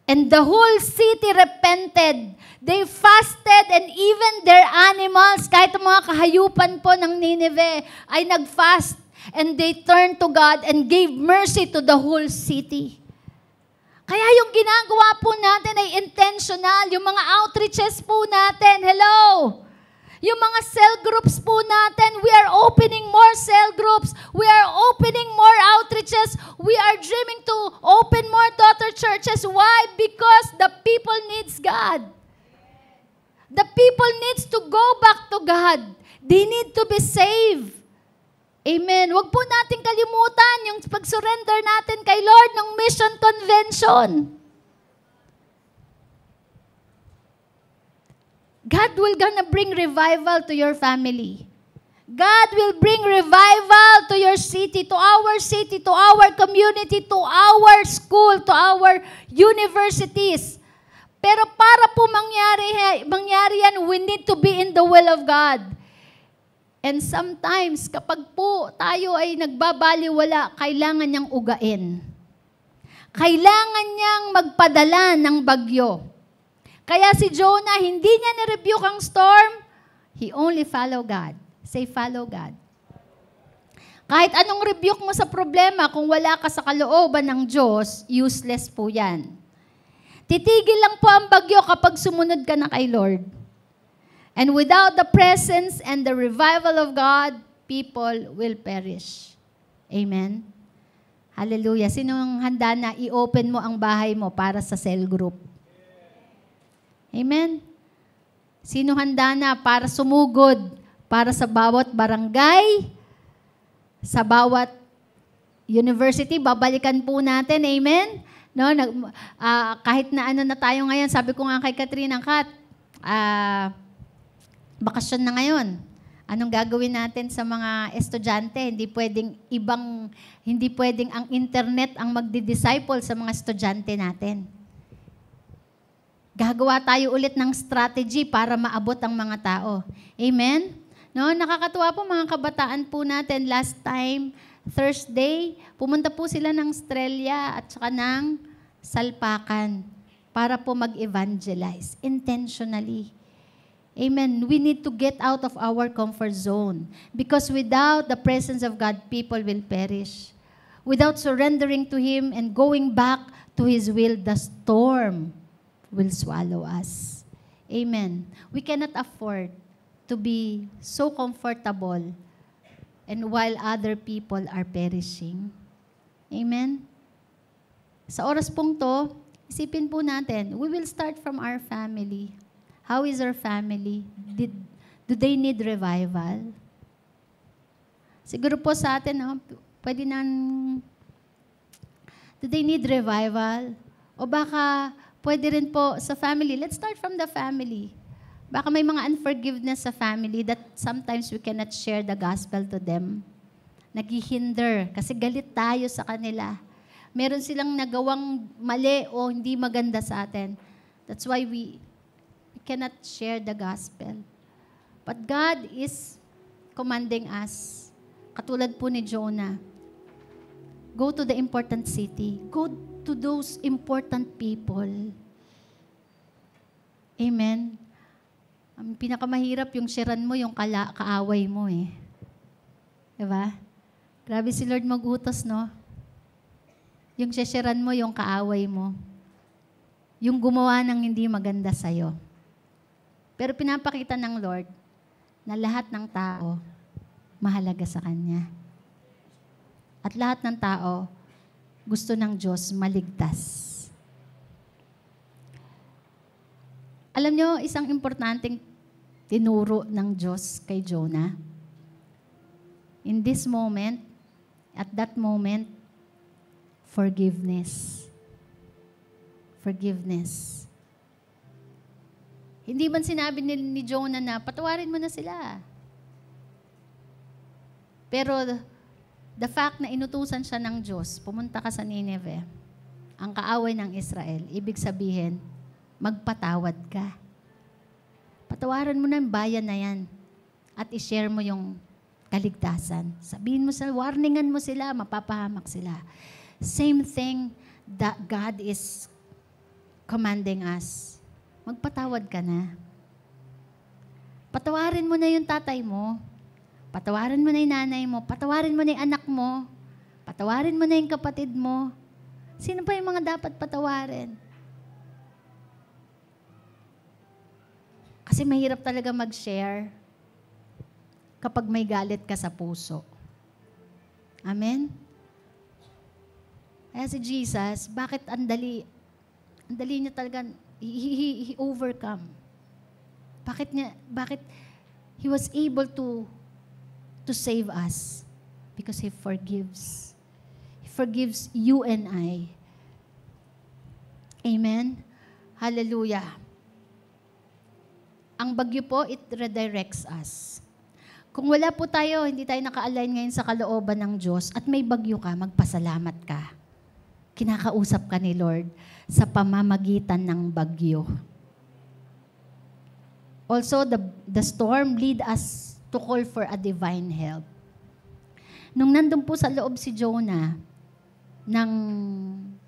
And the whole city repented. They fasted and even their animals, kahit ang mga kahayupan po ng Nineveh, ay nag-fast. And they turned to God and gave mercy to the whole city. Kaya yung ginagawa po natin ay intentional. Yung mga outreaches po natin, hello! Yung mga cell groups po natin, we are opening more cell groups. We are opening more outreaches. We are dreaming to open more daughter churches. Why? Because the people needs God. The people needs to go back to God. They need to be saved. Amen. Huwag po natin kalimutan yung pag-surrender natin kay Lord ng Mission Convention. God will gonna bring revival to your family. God will bring revival to your city, to our community, to our school, to our universities. Pero para po mangyari yan, we need to be in the will of God. And sometimes, kapag po tayo ay nagbabaliwala, kailangan niyang ugain. Kailangan niyang magpadala ng bagyo. Kaya si Jonah, hindi niya ni-rebuke ang storm. He only follow God. Say, follow God. Kahit anong rebuke mo sa problema, kung wala ka sa kalooban ng Diyos, useless po yan. Titigil lang po ang bagyo kapag sumunod ka na kay Lord. And without the presence and the revival of God, people will perish. Amen? Hallelujah. Sinong handa na i-open mo ang bahay mo para sa cell group? Amen? Sino handa na para sumugod para sa bawat barangay, sa bawat university, babalikan po natin, amen? No, kahit na ano na tayo ngayon, sabi ko nga kay Katrina, Kat, bakasyon na ngayon. Anong gagawin natin sa mga estudyante? Hindi pwedeng ang internet ang magdi-disciple sa mga estudyante natin. Gagawa tayo ulit ng strategy para maabot ang mga tao. Amen? No, nakakatuwa po mga kabataan po natin. Last time, Thursday, pumunta po sila ng Estrella at saka ng Salpakan para po mag-evangelize intentionally. Amen. We need to get out of our comfort zone because without the presence of God, people will perish. Without surrendering to Him and going back to His will, the storm will swallow us. Amen. We cannot afford to be so comfortable and while other people are perishing. Amen? Sa oras pong to, isipin po natin, we will start from our family. How is our family? Do they need revival? Siguro po sa atin, pwede do they need revival? O baka pwede rin po sa family. Let's start from the family. Baka may mga unforgiveness sa family that sometimes we cannot share the gospel to them. Naghihinder kasi galit tayo sa kanila. Meron silang nagawang mali o hindi maganda sa atin. That's why we cannot share the gospel. But God is commanding us, katulad po ni Jonah, go to the important city. Go to those important people. Amen. Ang pinakamahirap yung sharean mo, yung kaaway mo eh. Diba? Grabe si Lord mag-utos, no? Yung sharean mo, yung kaaway mo. Yung gumawa ng hindi maganda sa'yo. Pero pinapakita ng Lord na lahat ng tao mahalaga sa Kanya. At lahat ng tao gusto ng Diyos maligtas. Alam nyo, isang importanteng tinuro ng Diyos kay Jonah. In this moment, at that moment, forgiveness. Forgiveness. Hindi man sinabi ni Jonah na patawarin mo na sila. Pero the fact na inutusan siya ng Diyos, pumunta ka sa Nineveh, ang kaaway ng Israel, ibig sabihin, magpatawad ka. Patawaran mo na yung bayan na yan at i-share mo yung kaligtasan. Sabihin mo sila, warningan mo sila, mapapahamak sila. Same thing that God is commanding us. Magpatawad ka na. Patawarin mo na yung tatay mo. Patawarin mo na yung nanay mo. Patawarin mo na yung anak mo. Patawarin mo na yung kapatid mo. Sino pa yung mga dapat patawarin? Kasi mahirap talaga mag-share kapag may galit ka sa puso. Amen? Kaya si Jesus, bakit ang dali niya talaga, he overcome. Bakit he was able to save us? Because He forgives. He forgives you and I. Amen? Hallelujah. Ang bagyo po, it redirects us. Kung wala po tayo, hindi tayo naka-align ngayon sa kalooban ng Diyos at may bagyo ka, magpasalamat ka. Kinakausap ka ni Lord sa pamamagitan ng bagyo. Also, the storm lead us to call for a divine help. Nung nandun po sa loob si Jonah ng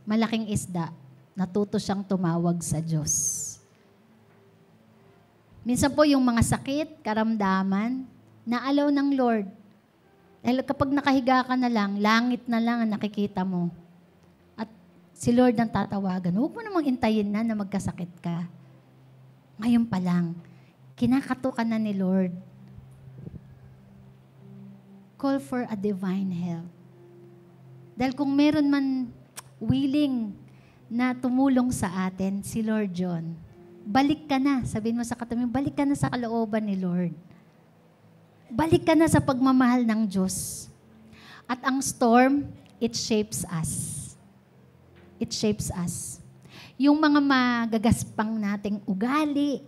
malaking isda, natuto siyang tumawag sa Diyos. Minsan po yung mga sakit, karamdaman, naalaw ng Lord. Dahil kapag nakahiga ka na lang, langit na lang ang nakikita mo. At si Lord ang tatawagan. Huwag mo namang intayin na magkasakit ka. Ngayon pa lang, kinakato ka na ni Lord. Call for a divine help. Dahil kung meron man willing na tumulong sa atin, si Lord John, balik ka na. Sabihin mo sa katabi, balik ka na sa kalooban ni Lord. Balik ka na sa pagmamahal ng Diyos. At ang storm, it shapes us. It shapes us. Yung mga magagaspang nating ugali,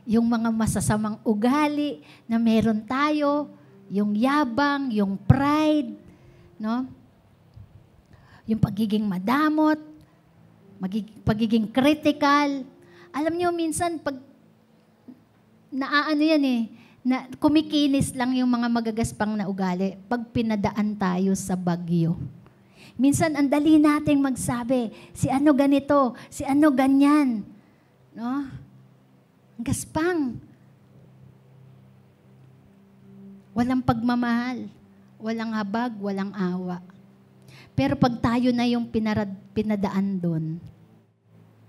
yung mga masasamang ugali na meron tayo, yung yabang, yung pride, no? Yung pagiging madamot, pagiging critical. Alam nyo, minsan, pag naaano yan na kumikinis lang yung mga magagaspang na ugali pag pinadaan tayo sa bagyo. Minsan, ang dali nating magsabi, si ano ganito, si ano ganyan. No? Gaspang. Walang pagmamahal, walang habag, walang awa. Pero pag tayo na yung pinadaan doon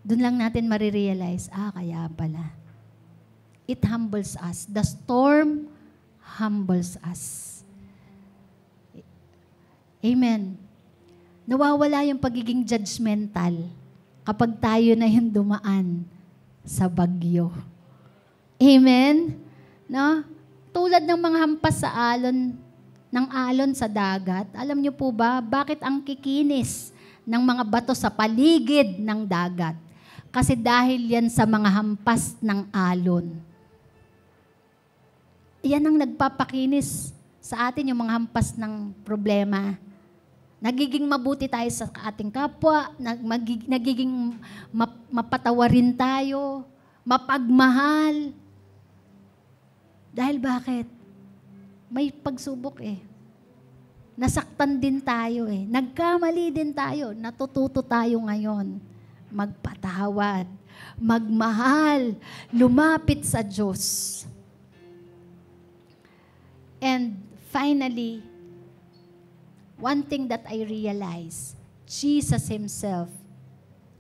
lang natin marirealize, kaya pala. It humbles us. The storm humbles us. Amen. Nawawala yung pagiging judgmental kapag tayo na yung dumaan sa bagyo. Amen? No? Tulad ng mga hampas sa alon sa dagat, alam niyo po ba, bakit ang kikinis ng mga bato sa paligid ng dagat? Kasi dahil yan sa mga hampas ng alon. Yan ang nagpapakinis sa atin, yung mga hampas ng problema. Nagiging mabuti tayo sa ating kapwa, nagiging mapatawarin tayo, mapagmahal. Dahil bakit? May pagsubok Nasaktan din tayo Nagkamali din tayo. Natututo tayo ngayon. Magpatawad. Magmahal. Lumapit sa Diyos. And finally, one thing that I realize, Jesus Himself,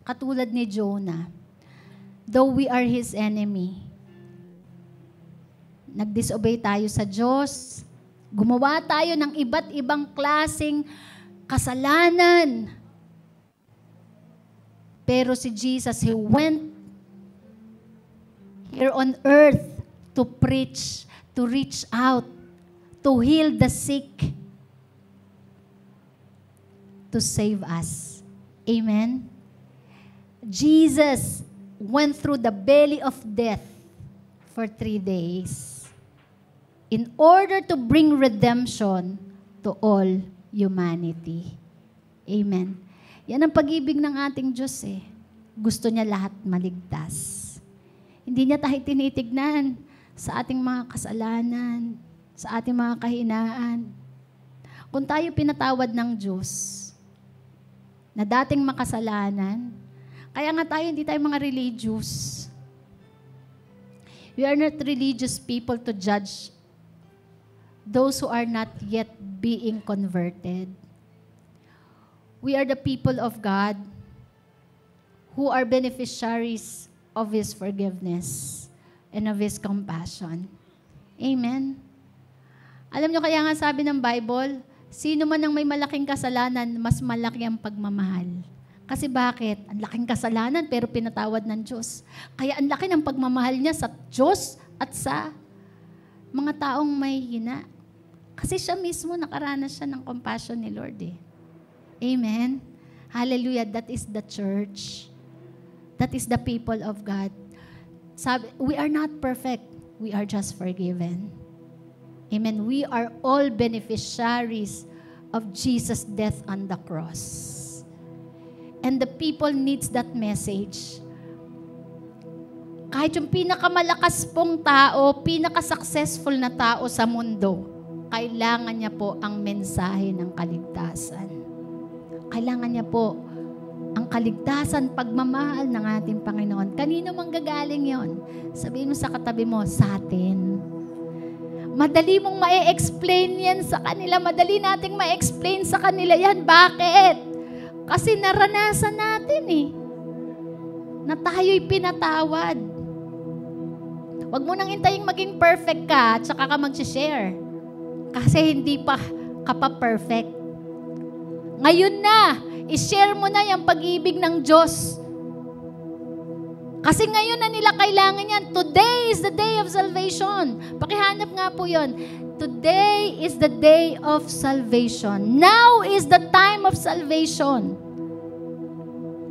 katulad ni Jonah, though we are His enemy, nag-disobey tayo sa Diyos, gumawa tayo ng iba't ibang klaseng kasalanan. Pero si Jesus, He went here on earth to preach, to reach out, to heal the sick, to save us. Amen? Jesus went through the belly of death for 3 days. In order to bring redemption to all humanity. Amen. Yan ang pag-ibig ng ating Diyos Gusto niya lahat maligtas. Hindi niya tayo tinitignan sa ating mga kasalanan, sa ating mga kahinaan. Kung tayo pinatawad ng Diyos, na dating makasalanan, kaya nga tayo, hindi tayo mga religious. We are not religious people to judge those who are not yet being converted. We are the people of God who are beneficiaries of His forgiveness and of His compassion. Amen? Alam nyo, kaya nga sabi ng Bible, sino man ang may malaking kasalanan, mas malaki ang pagmamahal. Kasi bakit? Ang laking kasalanan pero pinatawad ng Diyos. Kaya ang laki ng pagmamahal niya sa Diyos at sa mga taong may hina. Kasi siya mismo nakaranas siya ng compassion ni Lord Amen? Hallelujah. That is the church. That is the people of God. We are not perfect. We are just forgiven. Amen. We are all beneficiaries of Jesus' death on the cross. And the people needs that message. Kahit yung pinakamalakas pong tao, pinaka-successful na tao sa mundo, kailangan niya po ang mensahe ng kaligtasan. Kailangan niya po ang kaligtasan, pagmamahal ng ating Panginoon. Kanino manggagaling yon? Sabihin mo sa katabi mo, sa atin. Madali mong ma-explain yan sa kanila. Madali nating ma-explain sa kanila yan. Bakit? Kasi naranasan natin na tayo'y pinatawad. Huwag mo nang hintayin maging perfect ka at saka ka mag-share. Kasi hindi pa ka pa perfect. Ngayon na, i-share mo na yung pag-ibig ng Diyos. Kasi ngayon na nila kailangan yan. Today is the day of salvation. Pakihanap nga po yun. Today is the day of salvation. Now is the time of salvation.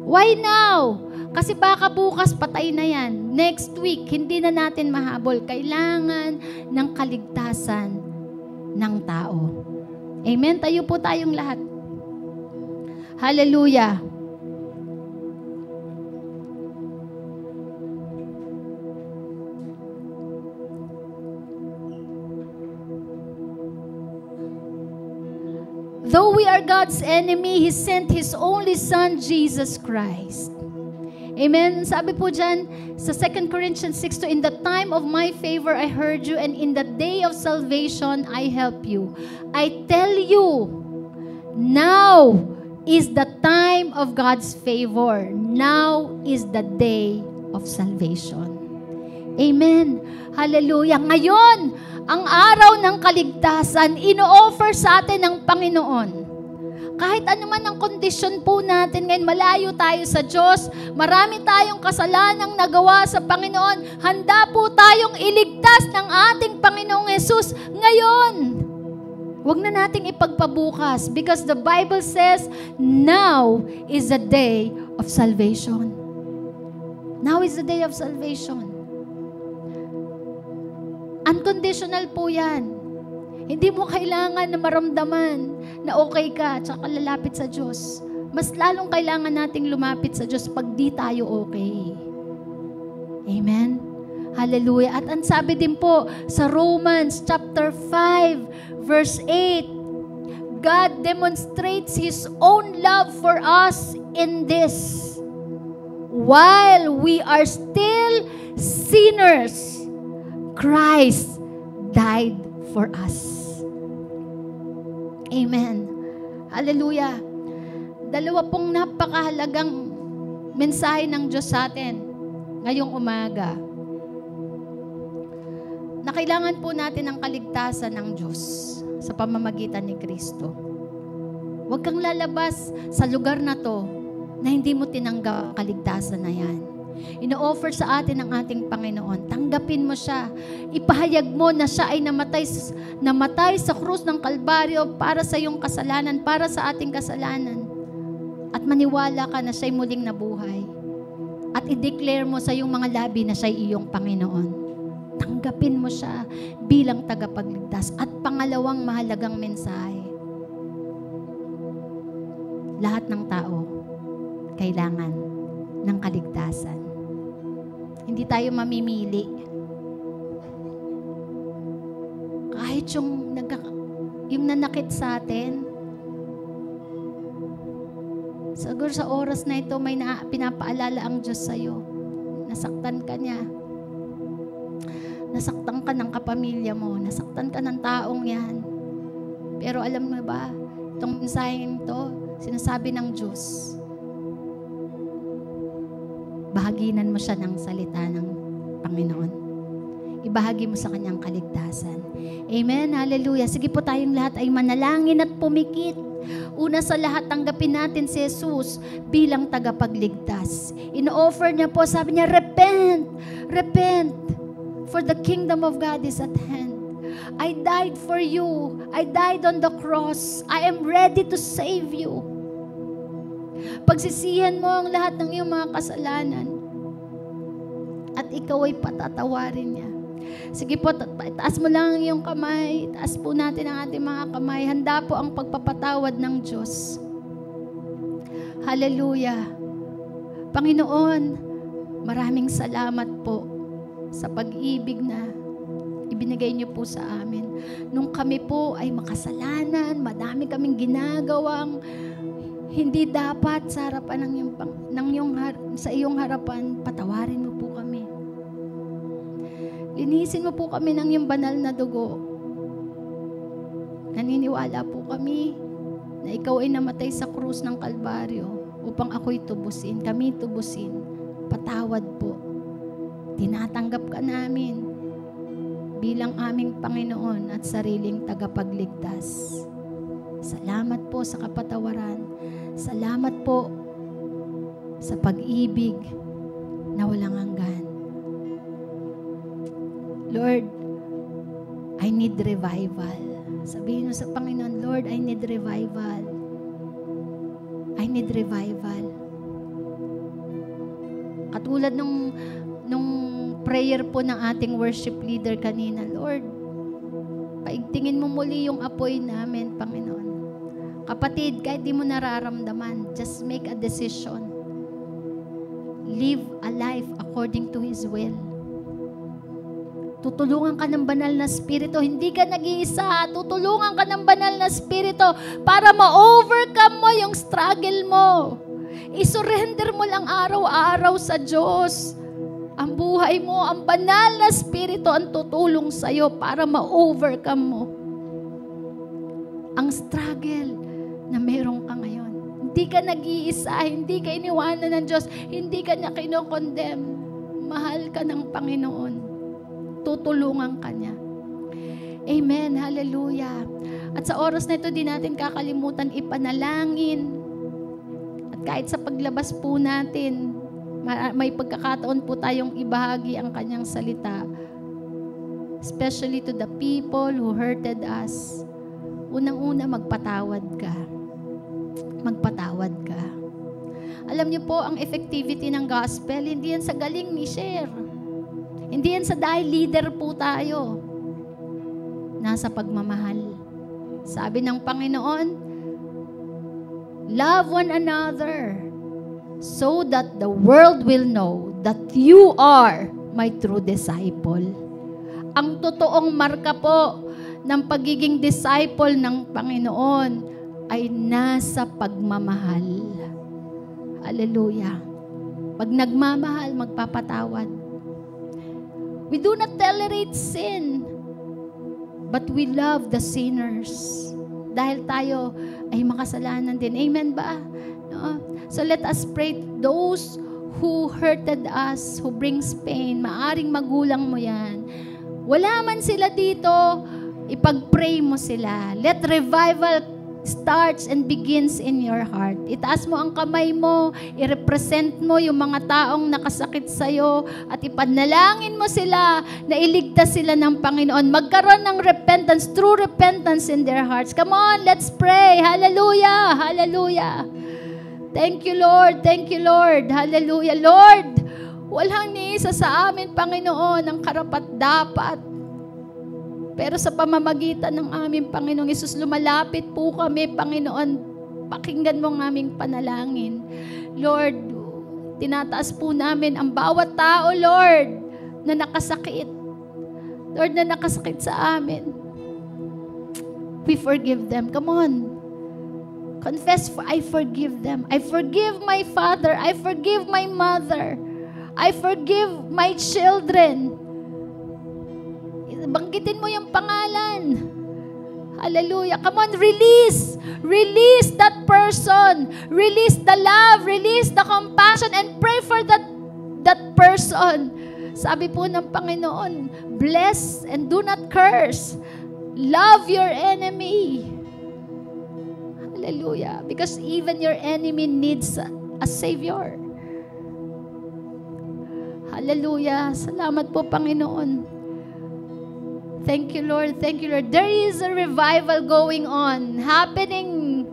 Why now? Kasi baka bukas patay na yan. Next week, hindi na natin mahabol. Kailangan ng kaligtasan ng tao. Amen? Tayo po tayong lahat. Hallelujah. Though we are God's enemy, He sent His only Son, Jesus Christ. Amen? Sabi po dyan sa 2 Corinthians 6:2, in the time of my favor I heard you, and in the day of salvation I help you. I tell you, now is the time of God's favor. Now is the day of salvation. Amen. Hallelujah. Ngayon, ang araw ng kaligtasan, ino-offer sa atin ng Panginoon. Kahit ano man ang kondisyon po natin ngayon, malayo tayo sa Diyos, marami tayong kasalanang nagawa sa Panginoon, handa po tayong iligtas ng ating Panginoong Yesus ngayon. Huwag na nating ipagpabukas because the Bible says, now is the day of salvation. Now is the day of salvation. Unconditional po yan. Hindi mo kailangan na maramdaman na okay ka at saka lalapit sa Diyos. Mas lalong kailangan nating lumapit sa Diyos pag di tayo okay. Amen? Hallelujah. At ang sabi din po sa Romans chapter 5 verse 8, God demonstrates His own love for us in this. While we are still sinners, Christ died for us. Amen. Hallelujah. Dalawa pong napakahalagang mensahe ng Diyos sa atin ngayong umaga. Na kailangan po natin ang kaligtasan ng Diyos sa pamamagitan ni Kristo. Huwag kang lalabas sa lugar na to na hindi mo tinanggap ang kaligtasan na yan. Ino-offer sa atin ng ating Panginoon. Tanggapin mo siya. Ipahayag mo na siya ay namatay sa krus ng Kalbaryo para sa iyong kasalanan, para sa ating kasalanan. At maniwala ka na siya'y muling nabuhay. At i-declare mo sa iyong mga labi na siya'y iyong Panginoon. Tanggapin mo siya bilang tagapagligtas. At pangalawang mahalagang mensahe. Lahat ng tao kailangan ng kaligtasan. Hindi tayo mamimili. Kahit yung nanakit sa atin, siguro sa oras na ito may pinapaalala ang Diyos sa'yo. Nasaktan ka niya. Nasaktan ka ng kapamilya mo. Nasaktan ka ng taong yan. Pero alam mo ba, itong mensaheng ito, sinasabi ng Diyos, bahaginan mo siya ng salita ng Panginoon. Ibahagi mo sa kanyang kaligtasan. Amen? Hallelujah. Sige po tayong lahat ay manalangin at pumikit. Una sa lahat, tanggapin natin si Jesus bilang tagapagligtas. In-offer niya po, sabi niya, repent, repent, for the kingdom of God is at hand. I died for you. I died on the cross. I am ready to save you. Pagsisihan mo ang lahat ng iyong mga kasalanan at ikaw ay patatawarin niya. Sige po, taas mo lang ang iyong kamay. Taas po natin ang ating mga kamay. Handa po ang pagpapatawad ng Diyos. Hallelujah. Panginoon, maraming salamat po sa pag-ibig na ibinigay niyo po sa amin. Nung kami po ay makasalanan, madami kaming ginagawang Hindi dapat sa harapan sa iyong harapan, patawarin mo po kami. Linisin mo po kami ng iyong banal na dugo. Naniniwala po kami na ikaw ay namatay sa krus ng Kalbaryo upang ako'y tubusin, kami tubusin. Patawad po. Tinatanggap ka namin bilang aming Panginoon at sariling tagapagligtas. Salamat po sa kapatawaran. Salamat po sa pag-ibig na walang hanggan. Lord, I need revival. Sabihin mo sa Panginoon, Lord, I need revival. I need revival. Katulad nung prayer po ng ating worship leader kanina, Lord, paigtingin mo muli yung apoy namin, Panginoon. Kapatid, kahit di mo nararamdaman, just make a decision. Live a life according to His will. Tutulungan ka ng banal na Espiritu. Hindi ka nag-iisa. Tutulungan ka ng banal na Espiritu para ma-overcome mo yung struggle mo. I-surrender mo lang araw-araw sa Diyos. Ang buhay mo, ang banal na Espiritu ang tutulong sa'yo para ma-overcome mo ang struggle na meron ka ngayon. Hindi ka nag-iisa, hindi ka iniwanan ng Diyos, hindi ka niya kinokondem. Mahal ka ng Panginoon. Tutulungan ka niya. Amen. Hallelujah. At sa oras na ito, di natin kakalimutan ipanalangin. At kahit sa paglabas po natin, may pagkakataon po tayong ibahagi ang kanyang salita. Especially to the people who hurted us. Unang-una, magpatawad ka. Magpatawad ka. Alam niyo po, ang effectivity ng gospel, hindi yan sa galing ni Cher. Hindi yan sa dahil leader po tayo. Nasa pagmamahal. Sabi ng Panginoon, love one another so that the world will know that you are my true disciple. Ang totoong marka po ng pagiging disciple ng Panginoon ay nasa pagmamahal. Hallelujah. Pag nagmamahal, magpapatawad. We do not tolerate sin, but we love the sinners. Dahil tayo ay makasalanan din. Amen ba? No? So let us pray. Those who hurted us, who brings pain, maaring magulang mo yan. Wala man sila dito, ipag-pray mo sila. Let revival starts and begins in your heart. Itaas mo ang kamay mo, i-represent mo yung mga taong nakasakit sa'yo at ipanalangin mo sila na iligtas sila ng Panginoon. Magkaroon ng repentance, true repentance in their hearts. Come on, let's pray. Hallelujah! Hallelujah! Thank you, Lord. Thank you, Lord. Hallelujah. Lord, walang niisa sa amin, Panginoon, ang karapat-dapat. Pero sa pamamagitan ng aming Panginoong Hesus, lumalapit po kami, Panginoon. Pakinggan mo ang aming panalangin. Lord, tinataas po namin ang bawat tao, Lord, na nakasakit. Lord, na nakasakit sa amin. We forgive them. Come on. Confess, I forgive them. I forgive my father. I forgive my mother. I forgive my children. Banggitin mo yung pangalan. Hallelujah. Come on, release. Release that person. Release the love. Release the compassion and pray for that person. Sabi po ng Panginoon, bless and do not curse. Love your enemy. Hallelujah. Because even your enemy needs a Savior. Hallelujah. Salamat po, Panginoon. Thank you, Lord. Thank you, Lord. There is a revival going on, happening,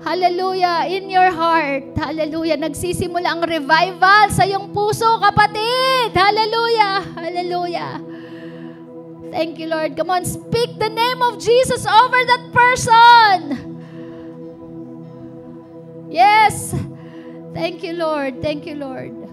hallelujah, in your heart. Hallelujah. Nagsisimula ang revival sa iyong puso, kapatid. Hallelujah. Hallelujah. Thank you, Lord. Come on, speak the name of Jesus over that person. Yes. Thank you, Lord. Thank you, Lord.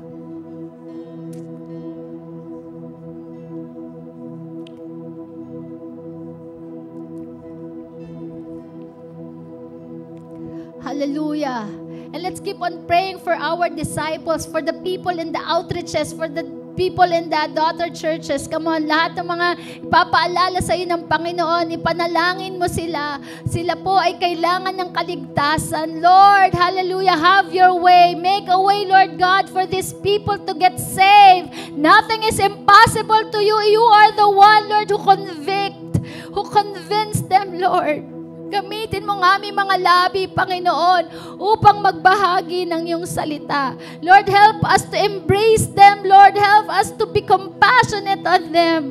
Hallelujah. And let's keep on praying for our disciples, for the people in the outreaches, for the people in the daughter churches. Come on, lahat ng mga ipapaalala sa iyo ng Panginoon, ipanalangin mo sila. Sila po ay kailangan ng kaligtasan. Lord, hallelujah, have your way. Make a way, Lord God, for these people to get saved. Nothing is impossible to you. You are the one, Lord, who convince them, Lord. Gamitin mo nga aming mga labi, Panginoon, upang magbahagi ng iyong salita. Lord, help us to embrace them. Lord, help us to be compassionate on them.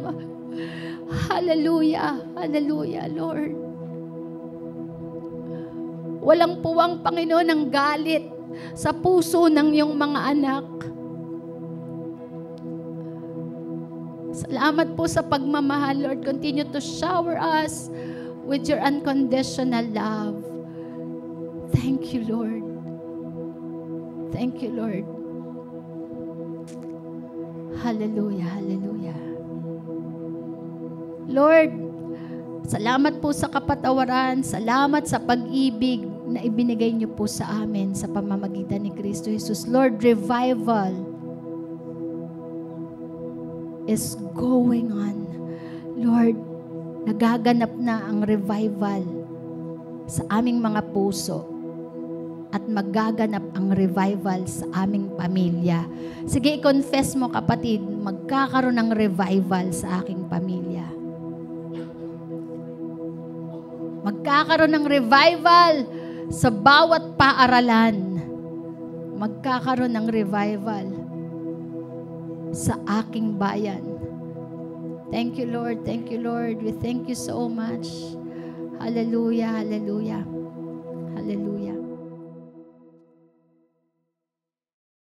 Hallelujah. Hallelujah, Lord. Walang puwang, Panginoon, ng galit sa puso ng iyong mga anak. Salamat po sa pagmamahal, Lord. Continue to shower us with your unconditional love. Thank you, Lord. Thank you, Lord. Hallelujah, hallelujah. Lord, salamat po sa kapatawaran, salamat sa pag-ibig na ibinigay niyo po sa amin sa pamamagitan ni Kristo Jesus. Lord, revival is going on. Lord, nagaganap na ang revival sa aming mga puso at magaganap ang revival sa aming pamilya. Sige, i-confess mo, kapatid, magkakaroon ng revival sa aking pamilya. Magkakaroon ng revival sa bawat paaralan. Magkakaroon ng revival sa aking bayan. Thank you, Lord. Thank you, Lord. We thank you so much. Hallelujah, hallelujah, hallelujah.